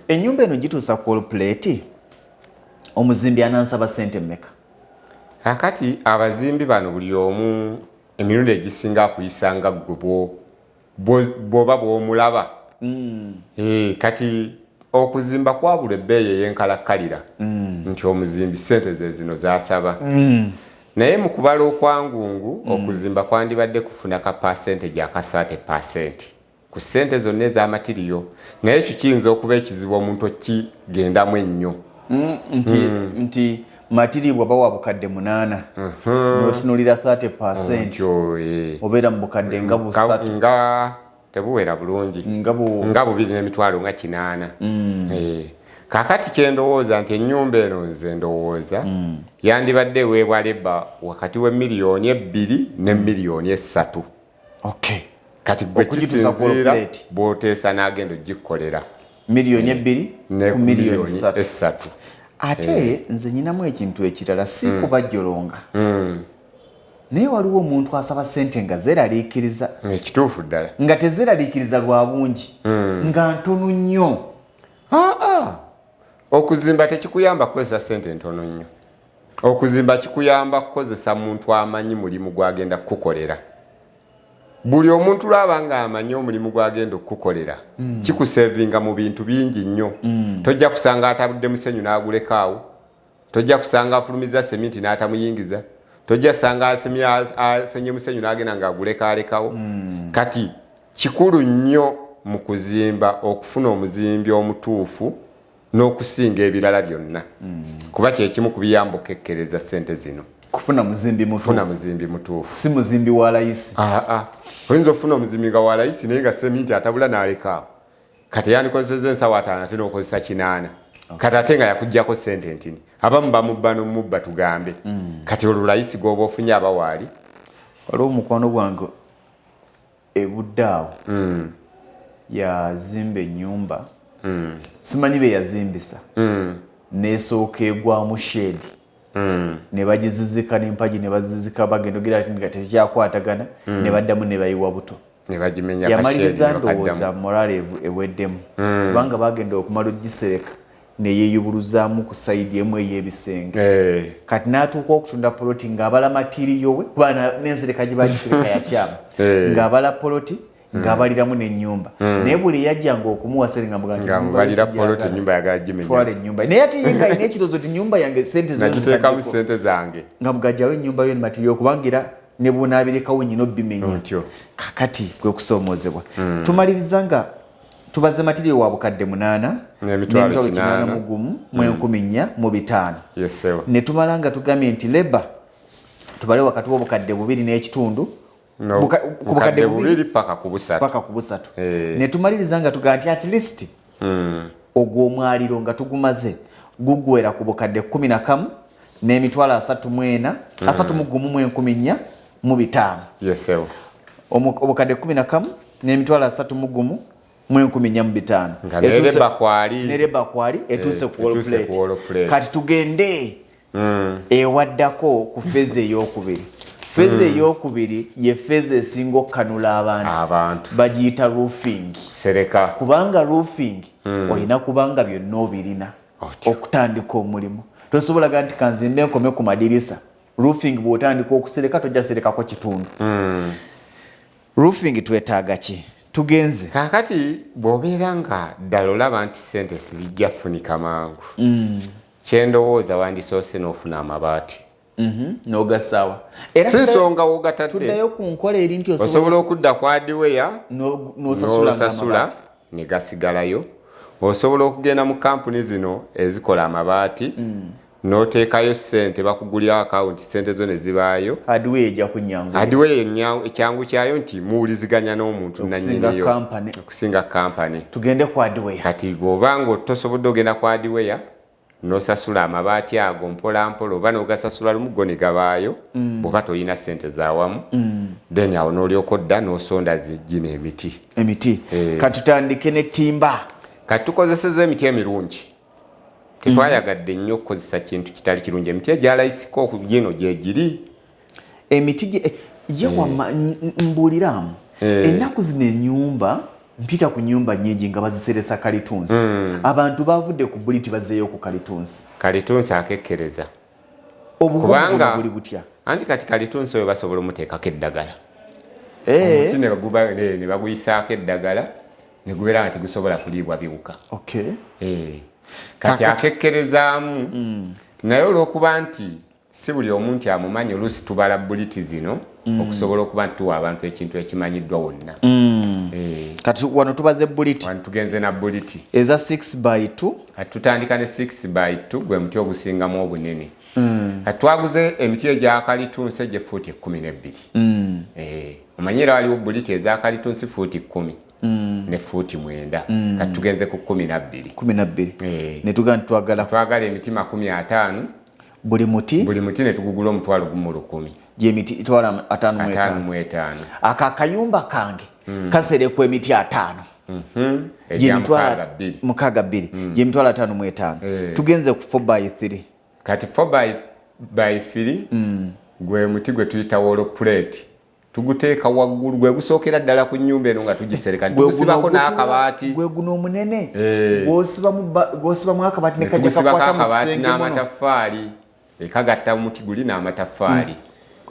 ennyumba eno gituusa ku woloplate omuzimbi anansaba sente mmeka kakati abazimbi bano buli omu emirundi egisinga akuyisanga ggwe bw'oba bw'omulaba kati okuzimba kwabula ebbeeyi ey'enkalakkalira nti omuzimbi sente ze zino zasaba naye mu kubala okwangungu okuzimba kwandibadde kufuna ka percentage aka 30% ku sente zonna ez'amatiriyo naye ekyo kiyinza okuba ekizibu omuntu okigendamu ennyo nti matiriyo bw'aba wa bukadde 8 n'otunulira 30% obeera mu bukadde nga busatu tebuwera bulungi nga 2,800 kakati kyendowooza nti ennyumba eno nze ndowooza yandibadde eweebwa leba wakati we miliyoni 2 ne miliyoni 3 kati gwe kisinziira bw'oteesa n'agenda ogikkolera miliyoni 2 ku miliyoni 3 ate nze nyinamu ekintu ekirala si kubajjolonga naye waliwo omuntu asaba sente nga zeeraliikiriza ekituufu ddala nga tezeeraliikiriza lwa bungi nga ntono nnyo okuzimba tekikuyamba kukozesa sente ntono nnyo okuzimba kikuyamba kukozesa muntu amanyi mulimu gwagenda kukukolera buli omuntu lwaba nga amanyi omulimu gwagenda okukukolera kikusevinga mu bintu bingi nnyo tojja kusanga atabudde musenyu n'agulekaawo tojja kusanga afulumiza seminti n'atamuyingiza tojja sanga asenye musenyu n'agenda ng'agulekaalekawo kati kikulu nnyo mu kuzimba okufuna omuzimbi omutuufu n'okusinga ebirala byonna kuba kyekimu ku biyamba okukekkereza sente zino kufuna muzimbi mutuufu si muzimbi wa layisi oyinza ofuna omuzimbi nga wa layisi naye nga seminti atabula n'alekaawo kati yandikozeseza ensawo 5 ate n'okozesa 8 kati ate nga yakuggyako sente ntini abamu bamubba n'omubba tugambe kati olulayisi gwoba ofunye abawaali waliwo omukwano gwange ebuddaawo yazimba ennyumba simanyi be yazimbisa nesooka egwamu shedi ne bagizizika n'empagi ne bazizika bagenda ogira nga tekyakwatagana ne baddamu ne bayiwa buto yamaliriza ndowooza morale eweddemu kubanga bagenda okumala ogisereka neyeyubuluzaamu ku sayidi emu ey'ebisenge kati n'atuuka okutunda poloti ng'abala matiriyo we kuba n'ensereka gye bagisereka yakyama ng'abala poloti ng'abaliramu n'ennyumba naye buli yajjanga okumuwa sente nga mubalira poloti ennyumba yagala gimenya twala ennyumba naye ate yenga alina ekirowoozo ti ennyumba yange sente nagiteekamu sente zange nga mugajjawo ennyumba yo ne matiriyo kubangira ne bunaabirekawo nnyina obbimenya kakati kwe kusoomoozebwa tumaliriza nga tubaze matiriyo wa bukadde 8 n'emitwalo 81,400 ne tumala nga tugambye nti leba tubale wakati w'obukadde 2.5 bukadde 2 paka ku busatu ne tumaliriza nga tugaa nti at least ogw'omwaliro nga tugumaze gugwera ku bukadde 11 n'emitwalo 31,400 obukadde 11 n'emitwalo 31,400 nereba kwali etuuse ku woloplate kati tugende ewaddako ku fezi ey'okubiri Feza eyokubiri ye feza esinga okkanula abantu bagiyita roofing. Sereka Kubanga roofing olina kubanga byonna obirina okutandika omulimu. Tosobola nti kanzimbe nkome ku madirisa. Roofing bw'otandika okusereka tojja serekako kitundu. Roofing twetaaga ki? Tugenze kakati bw'obeera nga ddala olaba nti ssente zijja funika mangu. Kyendowooza wandisoose n'ofuna amabaati. N'ogasaawa. Si nsonga w'ogatadde. Tuddayo ku nkola eri nti osobola okudda ku hardware n'osasula ne gasigalayo. Osobola okugenda mu kampuni zino ezikola amabaati n'oteekayo ssente bakugulira akawunti ssente zo ne zibaayo. Hardware ejja kunnyangu. Hardware ekyangu kyayo nti muwuliziganya n'omuntu nannyiniyo okusinga kampani. Tugende ku hardware. Kati bw'oba nga tosobodde ogenda ku hardware n'osasula amabaati ago mpola mpola oba n'ogasasula lumu go ne gabaayo bw'oba tolina ssente z'awamu then awo n'olyoka odda n'osonda gino emiti. Kati tutandike ne timba. Kati tukozeseza emiti emirungi. Tetwayagadde nnyo okukozesa kintu kitali kirungi. Emiti egyalayisiko gino gye giri. Emiti ye wama mbuuliramu. Ennaku zino ennyumba mpita ku nyumba nnyingi nga baziseresa kalitunsi. Abantu bavudde ku buliti bazeeyo ku kalitunsi. Kalitunsi akekkereza. Kubanga buli butya. Anti kati kalitunsi oyo basobola omuteekako eddagala. Omuti ne baguyisaako eddagala ne gubeera nti gusobola kuliibwa biwuka. Kati akekkerezaamu naye olw'okuba nti si buli omuntu amumanyi oluusi tubala buliti zino okusobola okuba nti tuwa abantu ekintu ekimanyiddwa wonna. Kati wano tubaze buliti. Wano tugenze na buliti. Eza 6x2. Kati tutandika ne 6x2 gwe muti ogusingamu obunene. Kati twaguze emiti egya kalitunsi egye fuuti 12. Omanyira waliwo buliti eza kalitunsi fuuti 10. Ne fuuti 9. Kati tugenze ku 12. Ne tugamba twagala emiti 50. Buli muti ne tugugula omutwalo gumu 10. Gye miti itwala 55. Akakayumba kange kaserekwa emiti 5. Egya 62. Gye mitwalo 55. Tugenze ku 4x3. Kati 4x3 gwe muti gwe tuyita wall plate. Tuguteeka waggulu gwe gusookera ddala ku nnyumba eno nga tugisereka tugusibako n'akabaati. Gwe guno omunene gw'osibamu akabaati ne kajja kakwata mu kisenge n'amataffaali ekagatta muti guli n'amataffaali.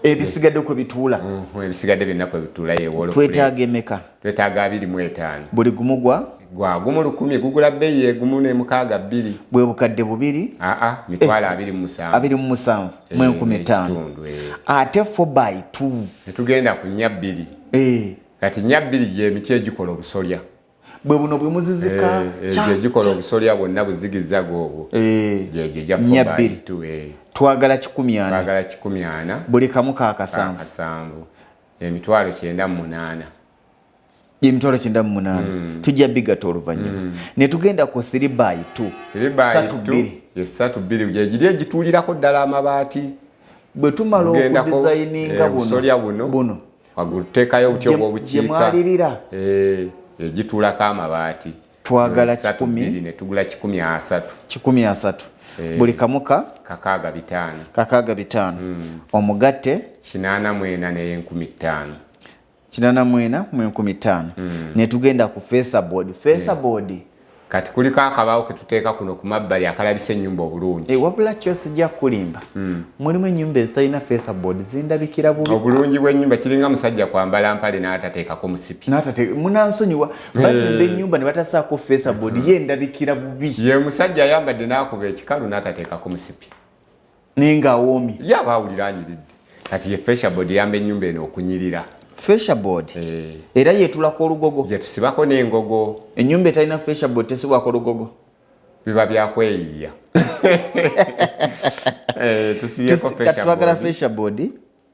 Ebisigadde kwe bituula. Ebisigadde byonna kwe bituula yeewolo. Twetaaga emeka? Twetaaga 25. Buli gumu gwa gumu 10 gugula bbeeyi egumu ne 62. Bwe bukadde 2? Mitwalo 27. 25. Ate 4x2 netugenda ku nnya 2. Kati nnya 2 gy'emiti egikola obusolya. Bwe buno bwe muzizika egikola obusolya bwonna buzigiza gwobwo. Gyegyo gya 4x2. Twagala 140. Twagala 140. Buli kamu ka kasanvu. Emitwalo 98. Emitwalo 98. Tujja bigata oluvannyuma. Ne tugenda ku 3x2. 3x2 3 gyegiri egituulirako ddala amabaati. Bwe tumala okudizayininga buno waguteekayo obuti obw'obukiika gye mwalirira egituulako amabaati. Twagala 10 ne tugula 130. Buli kamu ka 5. Omugatte 84 ne 15. 84 mu 15. Ne tugenda ku Facerboard. Kati kuliko akabaawo ke tuteeka kuno ku mabbali akalabisa ennyumba obulungi. Wabula kyo sijja kulimba. Mulimu ennyumba ezitalina Facerboard zindabikira bubi. Obulungi bw'ennyumba kiringa musajja kwambala mpale n'atateekako musipi. Munansonyiwa bazimba ennyumba ne batasaako Facerboard ye ndabikira bubi. Ye musajja ayambadde n'akuba ekikalu n'atateekako musipi. Ninga awoomi. Yaba awulira anyiridde. Kati ye Facerboard yamba ennyumba eno okunyirira. Facerboard era yeetulako olugogo. Gye tusibako n'engogo. Ennyumba etalina Facerboard tesibwako lugogo. Biba byakweyiya. Tusibeko Facerboard. Twagala Facerboard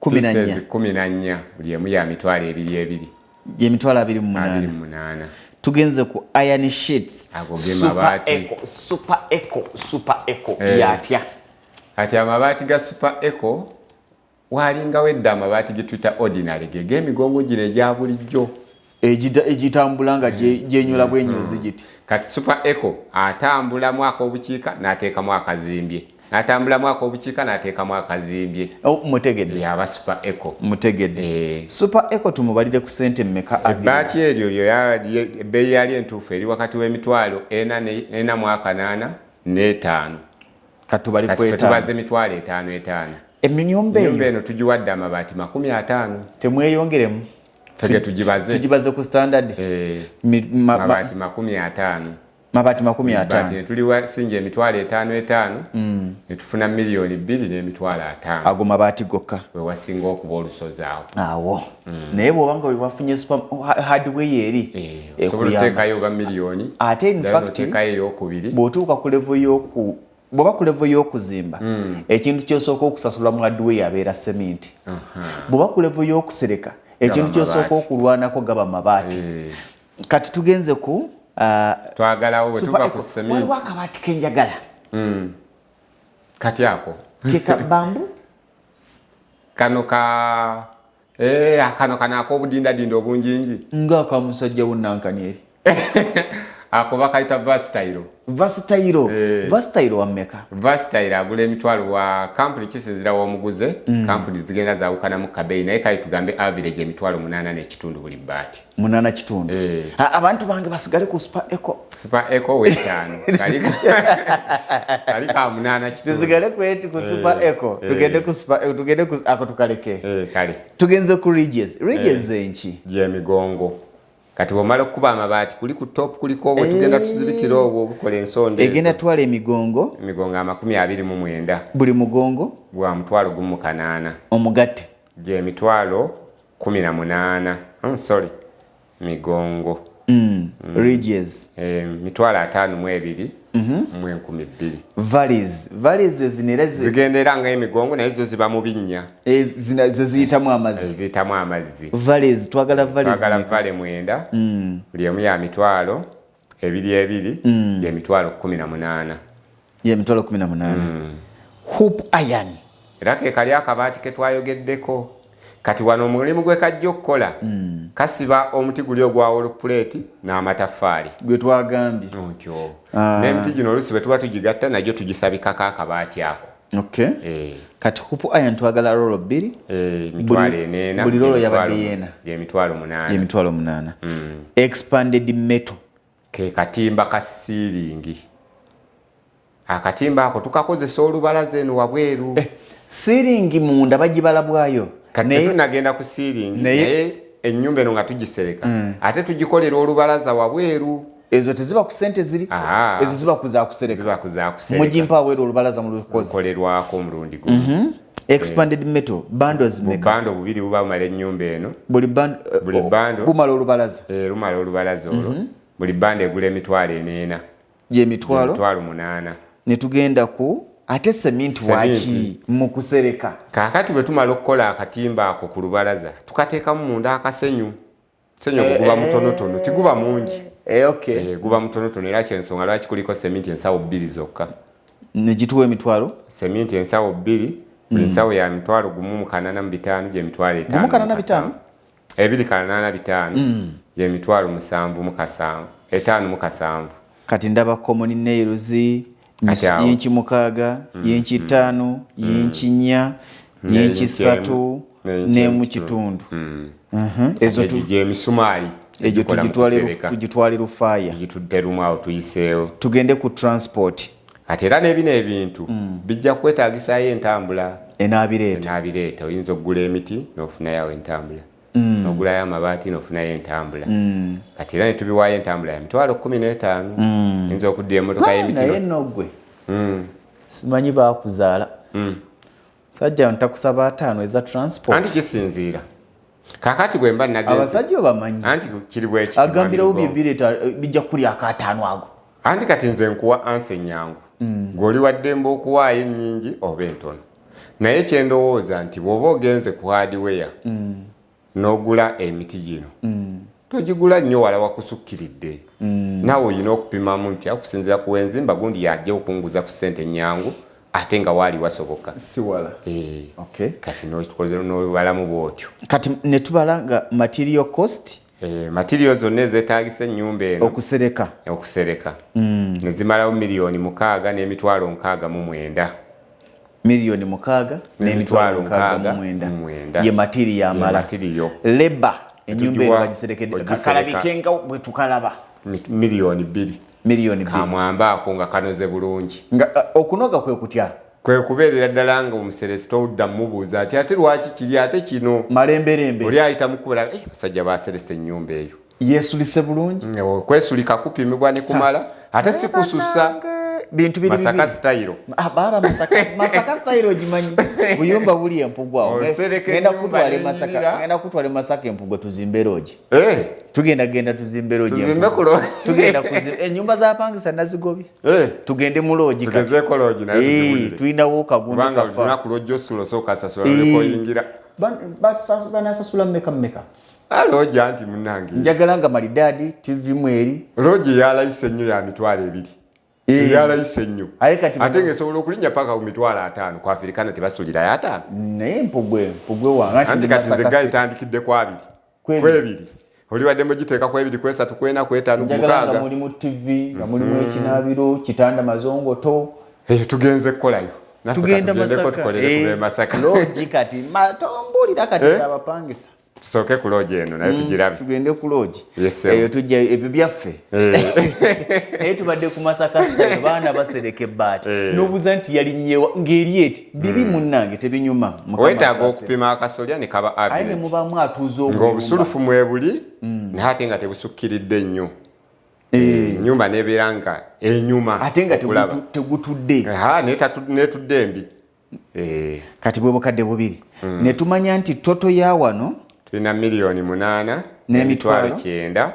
14. 14 buli emu ya mitwalo 2. Gye mitwalo 28. Tugenze ku iron sheets. Super Eco yatya. Kati amabaati ga Super Eco walinga wedda amabaati ge tuyita ordinary g'emigongo gino egya bulijjo egitambula nga gyenyola bwenyuzi giti. Kati Super Eco atambula mwaka obukiika n'ateekamu akazimbye. n'atambula mwaka obukiika n'ateekamu akazimbye. Mutegedde. Aba Super Eco. Mutegedde. Super Eco tumubalire ku ssente mmeka? Ebbaati eryo ebbeeyi yali entuufu eri wakati w'emitwalo 4,800 n'etaano. Katubali ku etaano. Tubaze emitwalo 5,500. Ennyumba eno tugiwadde amabaati 50. Temweyongeremu. Fege tugibaze ku standard. Mabaati 50. Mabaati 50. Tuli wasinja emitwalo 5,500 ne tufuna milioni 2 n'emitwalo 5. Ago mabaati gokka. We wasinga okuba olusozi awo. Awo. Naye bw'obanga wafunye hardware eri. Osobola okuteekayo ba milioni. Ate in fact oteekayo ey'okubiri. Bw'otuuka ku level bw'oba ku level y'okuzimba ekintu ky'osooka okusasula mu hardware abeera cement. Bw'oba ku level y'okusereka ekintu ky'osooka okulwanako gaba mabaati. Kati tugenze ku twagalawo bwe tuva ku cement. Waliwo akabaati kenjagala. Kati ako keka bambu kano ak'obudindadinda obungingi ng'aka musajja wunnankani eri. Ako bakayita Versatile. Versatile wammeka? Versatile agula emitwalo wa kampuni kisizira w'omuguze. Kampuni zigenda zawukanamu kabeeyi naye kale tugambe average emitwalo 8.5 buli bbaati. 8.5. Abantu bange basigale ku Super Eco. Super Eco w'etaano. Kali ka 8.5. Tusigale ku Super Eco. Tugende ku ako tukaleke. Kale. Tugenze ku Ridges. Ridges enki? Gy'emigongo. Kati bw'omala okukuba amabaati kuli ku top kuliko obwo tugenda tusibikira obwo obukola ensonda egenda twala emigongo 29 buli mugongo gwa mutwalo gumu 8 omugatte gy'emitwalo 18 migongo Ridges mitwalo 5 mu 2,200 valleys zigendera nga emigongo naye zo ziba mu binnya ziyitamu amazzi valleys twagala vale 9 buli emu ya mitwalo 2 gy'emitwalo 18 hoop iron era ke kali akabaati ke twayogeddeko kati wano omulimu gwe kajja okukola kasiba omuti guli ogwa wolupuleeti n'amataffaali gwe twagambye ntyo n'emiti gino olusi bwe tuba tugigatta nagyo tugisabikako akabaati ako kati hoop iron twagala rolo 2 mitwalo 4 buli rolo yabadde yeena gy'emitwalo 8 expanded metal ke katimba ka siiringi akatimba ako tukakozesa olubalaza eno wabweru siiringi munda bagibala bwayo kati tunagenda ku siiringi naye ennyumba eno nga tugisereka ate tugikolera olubalaza wabweru ezo teziba ku ssente ziri ezo ziba kuzakusereka mugimpa wabweru olubalaza mu lukozi kolerwako omulundi gumu expanded metal bundles meka bando bubiri buba bumala ennyumba eno buli bando bumala olubalaza lumala olubalaza olwo buli bando egula emitwalo 4 gy'emitwalo 8 ne tugenda ku ate cement waki mu kusereka kakati bwe tumala okukola akatimba ako ku lubalaza tukateekamu munda akasenyu senyu guba mutonotono tiguba mungi guba mutonotono era kyensonga lwaki kuliko cement ensawo 2 zokka ne gituwa emitwalo cement ensawo 2 buli nsawo ya mitwalo 1,805 gy'emitwalo 5 2,805 gy'emitwalo 7,5 kati ndaba common nails y'inchi 6 y'inchi 5 y'inchi 4 y'inchi 3 n'emu kitundu ezo gy'emisumaali egyo tugitwalira fire gitudderumu awo tuyiseewo tugende ku transport ate era n'ebino ebintu bijja kwetaagisayo entambula enaabireeta oyinza okugula emiti n'ofunayo entambula n'ogulayo amabaati n'ofunayo entambula kati era ne tubiwaayo entambula ya mitwalo 15 oyinza okudda emmotoka y'emiti naye nogwe simanyi baakuzaala sajja ntakusaba 5 eza transport anti kisinziira kakati bwe mba nagenze abasajja obamanyi anti kiri bwekiti agambirawo byebireeta bijja kulya akaataano ago anti kati nze nkuwa ansi ennyangu ng'oli waddembe okuwaayo ennyingi oba entono naye kyendowooza nti bw'oba ogenze ku hardware n'ogula emiti gino togigula nnyo wala wakusukkiridde naawe olina okupimamu nti akusinziira ku wenzimba gundi yajja okunguza ku ssente ennyangu ate nga waali wasoboka siwala kati n'obalamu bw'otyo kati ne tubala nga material cost material zonna ezeetaagisa ennyumba eno okusereka ne zimalawo milioni 6 n'emitwalo 69 miliyoni 6 n'emitwalo 69 ye matiri amala leba enyumba eno bagiserekedde kakalabikenga bwe tukalaba miliyoni 2 kamwamba ako nga kanoze bulungi okunoga kwe kutya kwe kubeerera ddala nga omuseresi towudda mubuuza ate lwaki kiri ate kino malemberembe oli ayita mukubala basajja baseresa ennyumba eyo yesulise bulungi kwesulika kupimibwa ne kumala ate sikususa bintu biri Masaka style baba Masaka style jimanyi buyumba buli empugwa ngenda kutwale Masaka empugwa tuzimbe roji tugenda tuzimbe roji tugenda kuzimba enyumba za pangisa nazigobye tugende mu roji tugeze ko roji nayo tugende tuina woka gundi banga tuna ku roji osulo soka sasula liko yingira bana sasula mmeka roji anti munange njagalanga malidadi TV mweri roji yala isenyo ya mitwale ebiri yala isenyo ate ngesobola okulinnya paka ku mitwalo 5 kwa Afrikana tebasulira ya 5 naye mpugwe wangati anti kati zegayi tandikidde kwa 2 kwebiri oli wadde mbogiteeka ku 2 kwesa tukwena kwetano mukaga muri mu TV nga muri mu kinabiro kitanda mazongoto tugenze kolayo tugenda Masaka logikati matombulira kati abapangisa tusoke ku lodge eno nayo tugirabe tugende ku lodge eyo tujja ebyo byaffe naye tubadde ku Masaka style baana basereke baati n'obuza nti yalinyewa ngeri eti bibi munnange tebinyuma wetaaga okupima akasolya ne kaba average ayi ne mubamu atuuza ng'obusulufu mwebuli naate nga tebusukkiridde nnyo nyumba nebeeranga enyuma ate nga tegutudde netudde embi kati bwe bukadde bubiri ne tumanya nti toto ya wano tulina miliyoni 8 n'emitwalo 9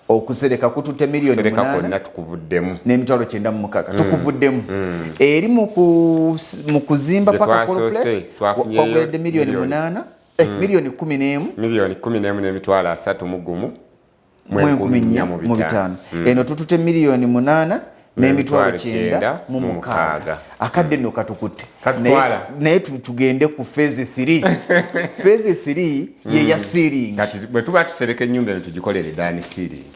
okusereka kututte miliyoni 8 konna tukuvuddemu n'emitwalo 9 tukuvuddemu eri mu kuzimba paka corporate twafunyeyo miliyoni 8 miliyoni 11 miliyoni 11 n'emitwalo 31 mu 5 eno tututte miliyoni 8 n'emitwalo 9 akadde nno katukutte naye tugende ku phase 3 phase 3 ye ya ceiling kati bwe tuba tusereka ennyumba eno tugikolere ddala ne ceiling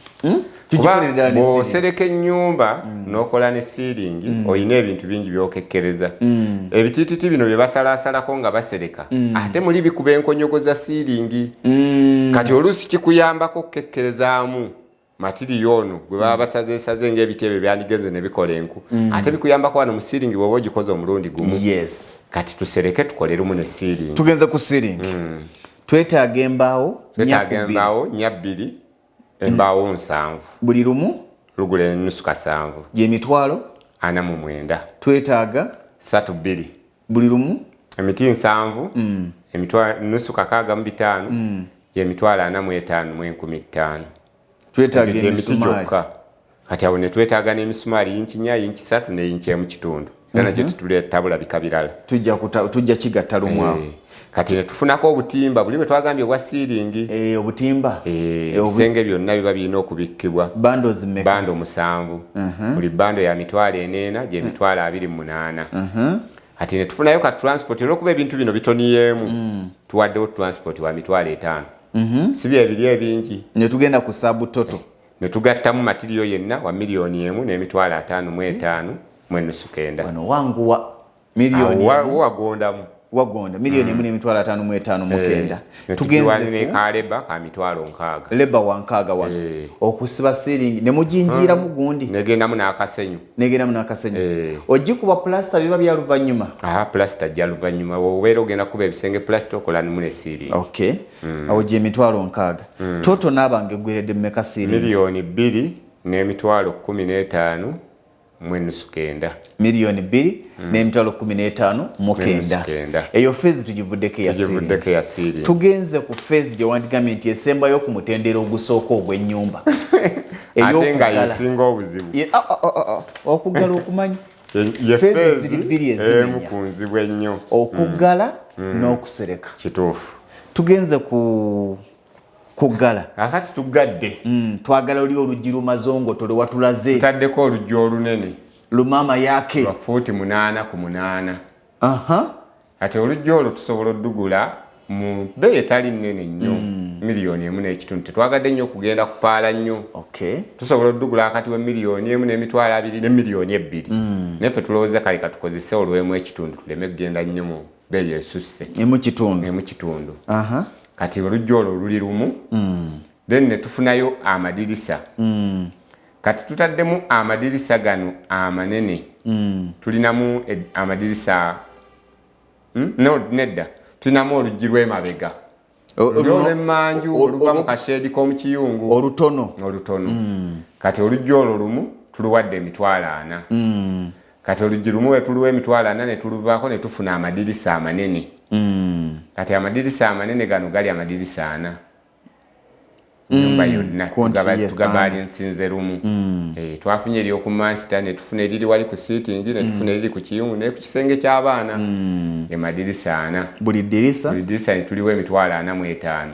bw'osereka ennyumba n'okola ne ceiling olina ebintu bingi by'okekkereza ebitiititi bino bye basalaasalako nga basereka ate muli bikuba enkonyogo za ceiling kati oluusi kikuyambako okukekkerezaamu matiriyo ono gwe baba basazeesaze ng'ebiti ebyo byandigenze ne bikola enku ate bikuyambako wano mu ceiling bw'oba ogikoze omulundi gumu kati tusereke tukole lumu ne ceiling tugenze ku ceiling twetaaga embaawo nya 2 embaawo 7 buli lumu lugula enusu 7 gy'emitwalo 49 twetaaga 3 buli lumu emiti 7 emitwalo nusu 65 y'emitwalo 45 mu 15 twetaaga emisumaali kati awo ne twetaaga n'emisumaali inchi 4 inchi 3 ne inchi 1 era najyo tutabula bika birala tujja kigatta lumu awo kati ne tufunako obutimba buli bwe twagambye obwa ceiling obutimba ebisenge byonna biba birina okubikkibwa bando 7 buli bando ya mitwalo 4 gy'emitwalo 28 kati ne tufunayo ka transport olw'okuba ebintu bino bitoniyeemu tuwaddewo transport wa mitwalo 5 si byebiri ebingi ne tugenda ku sabu toto ne tugattamu matiriyo yenna wa miliyoni 1 n'emitwalo 55 mwenusu 9 wano wanguwa miliyoni wagonda miliyoni 1 n'emitwalo 55 mu 9 tugenze ne kaleba ka mitwalo 6 leba wankaaga wano okusiba ceiling ne mujinjira mu gundi negendamu n'akasenyu ogikuba plaster biba bya luvannyuma plaster jja luvannyuma woweera ogenda kuba ebisenge plaster okola nimu ne ceiling awo gye emitwalo 6 toto n'abange gweredde mmeka ceiling miliyoni 2 n'emitwalo 15 mwenusu 9 miliyoni 2 n'emitwalo 15 mu 9 eyo phase tugivuddeko ya ceiling tugenze ku phase gye wandigambye nti esembayo ku mutendera ogusooka ogw'ennyumba ate nga yesinga obuzibu okuggala okumanyi phase ziri 2 emu kunzibwa ennyo okuggala n'okusereka kituufu tugenze kuggala akati tugadde twagala oli oluggi lumazongoto lwe watulaze tutaddeko oluggi olunene lumama yake lwa fuuti 8 ku 8 ate oluggi olwo tusobola oddugula mu bbeeyi etali nnene nnyo miliyoni 1.5 tetwagadde nnyo okugenda kupaala nnyo. Okay. Tusobola oddugula akati wa miliyoni 1.2 ne miliyoni 2. Neffe tulowooza kale katukozese olw'emu ekitundu tuleme kugenda nnyo mu bbeeyi esusse. Emu kitundu. Kati olujja olwo luli lumu. Then ne tufunayo amadirisa. Kati tutaddemu amadirisa gano amanene. Tulinamu amadirisa nedda. Tulinamu oluggi lw'emabega. Olw'emmanju oluva mu kasheedi k'omukiyungu. Olutono. Kati oluggi olwo lumu tuluwadde emitwalo 4. Kati oluggi lumu we tuluwa emitwalo 4 ne tuluvaako ne tufuna amadirisa amanene. Kati amadirisa amanene gano gali amadirisa 4. Nyumba yonna tugaba nsinze lumu. Twafunye eri ku Manchester ne tufuna eriri wali ku seating ne tufuna eriri ku kiyungu ne ku kisenge ky'abaana. Madirisa 4. Buli dirisa ne tuliwa emitwalo 45.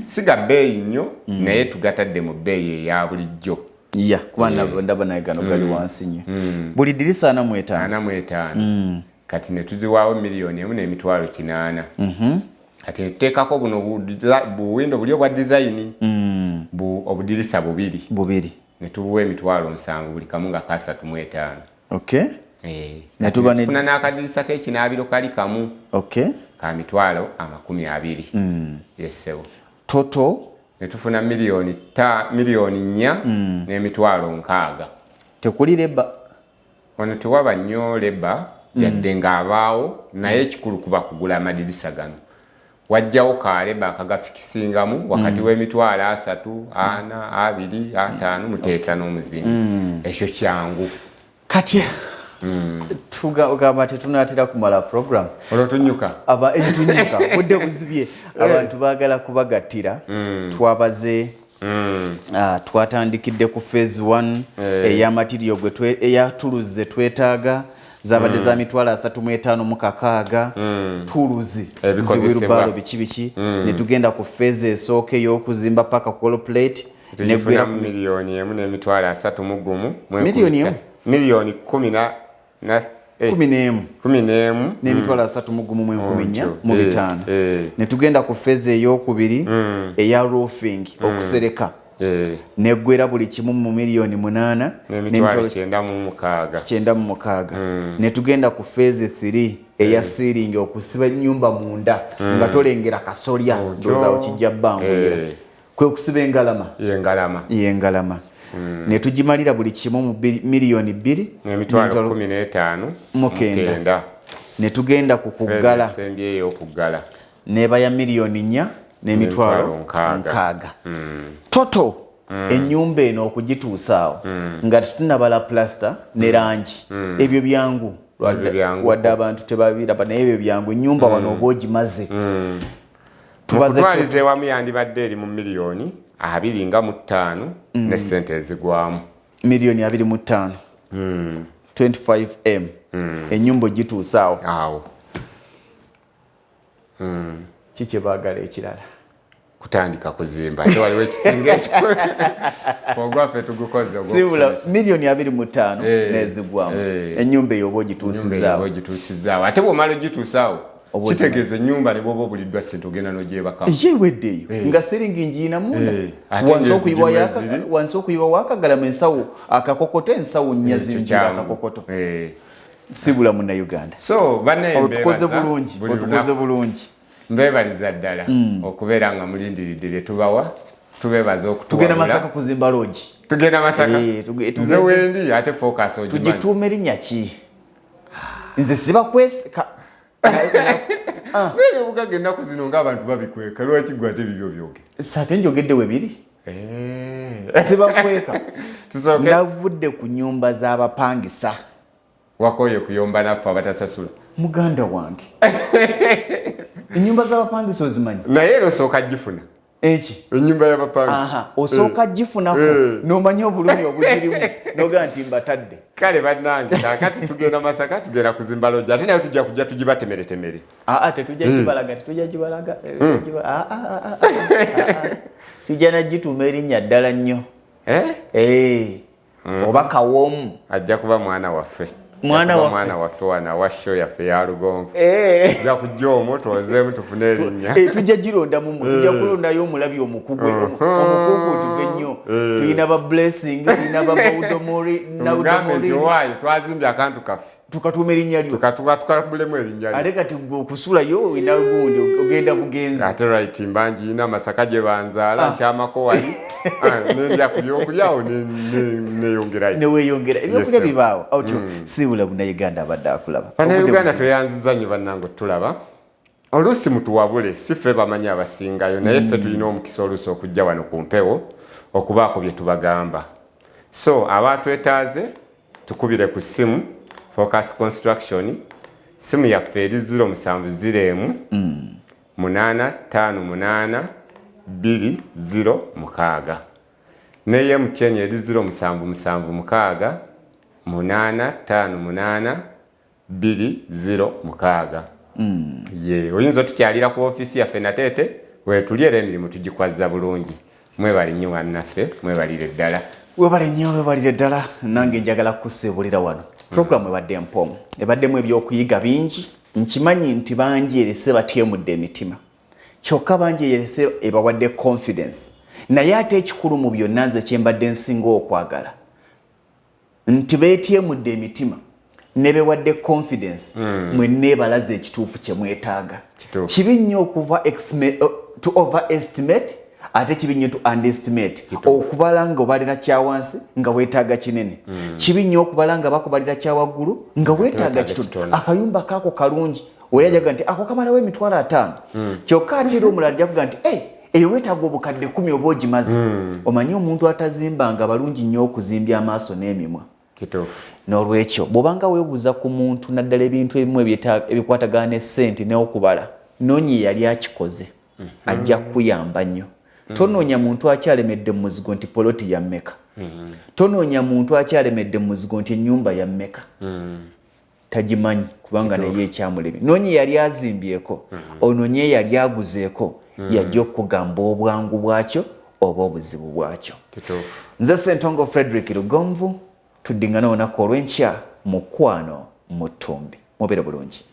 Siga bbeeyi nnyo naye tugatadde mu bbeeyi eya bulijjo. Kubanga ndaba naye gano gali wansi nnyo. Buli dirisa 45. Kati ne tuziwaawo miliyoni 1.8. Kati tuteekako buno buwindo buli obwa design. Obudirisa 2. Ne tubuwa emitwalo 7 buli kamu nga ka 35. Okay. Tufuna n'akadirisa k'ekinaabiro kali kamu. Okay. Ka mitwalo 20. Yesewo. Toto. Ne tufuna miliyoni 4 n'emitwalo 6. Tekuli leba. Wano tewaba nnyo leba yadde ng'abaawo naye ekikulu kuba kugula amadirisa gano. Wajjawo kaleba akagafikisingamu wakati w'emitwalo 3, 4, 2, 5 muteesa n'omuzingo. Ekyo kyangu. Kati tugamba tetunaatera kumala program. Olwo tunyuka. Tunyuka. Budde buzibye. Abantu baagala kubagattira. Twabaze. Twatandikidde ku phase 1 ey'amaterial gwe eyatuluze twetaaga. Zabadde za mitwalo 35 mu kakaaga. Tuluzi ziwirubalo biki ne tugenda ku phase esooka ey'okuzimba paka coal plate ne gwera mu miliyoni 1.3 miliyoni 11 n'emitwalo 3.4 ne tugenda ku phase ey'okubiri eya roofing okusereka. Neggwera buli kimu mu miliyoni 8 n'emitwalo 9.6. Ne tugenda ku phase 3 eya ceiling okusiba ennyumba munda nga tolengera kasolya ndowooza okijja bbanguyira. Kwe kusiba engalama. Yengalama. Ne tugimalira buli kimu mu miliyoni 2 n'emitwalo 15. Ne tugenda ku kuggala. Neba ya miliyoni 4 n'emitwalo 6. Toto ennyumba eno okugituusaawo nga tetunabala plaster ne rangi. Ebyo byangu wadde abantu tebabiraba naye ebyo byangu ennyumba wano oba ogimaze. Tubalize wamu yandibadde eri mu miliyoni 25 ne ssente ezigwamu. Miliyoni 25. 25M. Ennyumba ogituusaawo. Kiki baagala ekirala? Kutandika kuzimba ate waliwo ekisinga ogwaffe tugukoze sibula miliyoni 25 nezigwamu ennyumba eyo oba ogituusizaawo ate bw'omala ogituusaawo kitegeeza ennyumba ne bw'oba obuliddwa ssente ogenda n'ogyebakamu eweddeeyo nga siringi ngiina munda wansi okuyiwa wakagalama ensawo akakokoto ensawo 4 zinjira akakokoto sibula munnayuganda otukoze bulungi mbebaliza ddala okubeera nga mulindiridde bye tubawa tubebaza okutwala. Tugenda Masaka kuzimba lodge. Tugenda Masaka. Nze wendi ate focus ojimanyi. Tugituuma erinnya ki? Nze siba kwesika. Nene bugage ennaku zino ng'abantu babikweka lwaki gwe ate bibyo byoge. Sate njogedde we biri. Siba kweka. Navudde ku nnyumba z'abapangisa. Wakoye kuyomba naffe abatasasula. Muganda wange. Ennyumba z'abapangisa ozimanyi? Naye era osooka gifuna. Eki? Ennyumba y'abapangisa. Osooka gifunako n'omanya obulumi obugirimu n'ogaa nti mbatadde. Kale bannange kaakati tugenda Masaka tugenda kuzimba lodge ate naye tujja kujja tugibatemeretemere. Tetujja gibalaga tetujja gibalaga. Tujja nagituuma erinnya ddala nnyo. Oba Kawoomu. Ajja kuba mwana waffe. mwana waffe wana wa show yaffe ya Lugonvu ja kujja omwo tuwozeemu tufune erinnya tujja gironda mu tujja kulondayo omulabi omukugu tuve nnyo tulina ba blessing tulina ba Maudomori naudomori waayo twazimbye akantu kaffe tukatuuma erinnya lyo tukabulemu erinnya lyo ate kati okusulayo oyina gundi ogenda bugenzi ate right mbanji ina Masaka gye banzaala nkyamako wali nendya kulyawo neyongerayo neweeyongera ebyokulya bibaawo awotyo siwula Bunnayuganda abadde akulaba Bannayuganda tweyanziza nnyo bannange tulaba oluusi mutuwabule si ffe bamanyi abasingayo naye ffe tulina omukisa oluusi okujja wano ku mpewo okubaako bye tubagamba so abatwetaaze tukubire ku ssimu Focus Construction simu yaffe eri 0701 858 206 ne MTN eri 0776 858 206 ye oyinza tukyalira ku ofisi yaffe natete wetulyera emirimu tugikwaza bulungi mwebali nnyo wannaffe mwebalire ddala webalire ddala nange njagala kukuseebulira wano program ebadde mpomu ebaddemu ebyokuyiga bingi nkimanyi nti bangi erese batyemudde emitima kyokka bangi erese ebawadde confidence naye ate ekikulu mu byonna nze kyembadde nsinga okwagala nti beetyemudde emitima ne bewadde confidence mwenna ebalaze ekituufu kye mwetaaga kibi nnyo okuva to overestimate ate kibi nnyo to underestimate okubala nga obalira kyawansi nga weetaaga kinene kibi nnyo okubala nga bakubalira kyawaggulu nga weetaaga kitono akayumba kaako kalungi oli ajaga nti ako kamalawo $5,000 kyokka ate era omulala ajakuga nti eyo weetaaga obukadde 10 oba ogimaze omanyi omuntu atazimbanga balungi nnyo okuzimbya amaaso n'emimwa n'olwekyo bw'obanga weebuuza ku muntu naddala ebintu ebimu ebikwatagana n'essente n'okubala noonya yali akikoze ajja kukuyamba nnyo tonoonya muntu akyalemedde mu muzigo nti poloti ya mmeka tonoonya muntu akyalemedde mu muzigo nti ennyumba ya mmeka tagimanyi kubanga naye ekyamulemye noonya yali azimbyeko onoonye yali aguzeeko yajja okugamba obwangu bwakyo oba obuzibu bwakyo nze Ssentongo Frederick Lugonvu tuddingana olunaku olw'enkya mukwano mu ttumbi mubeere bulungi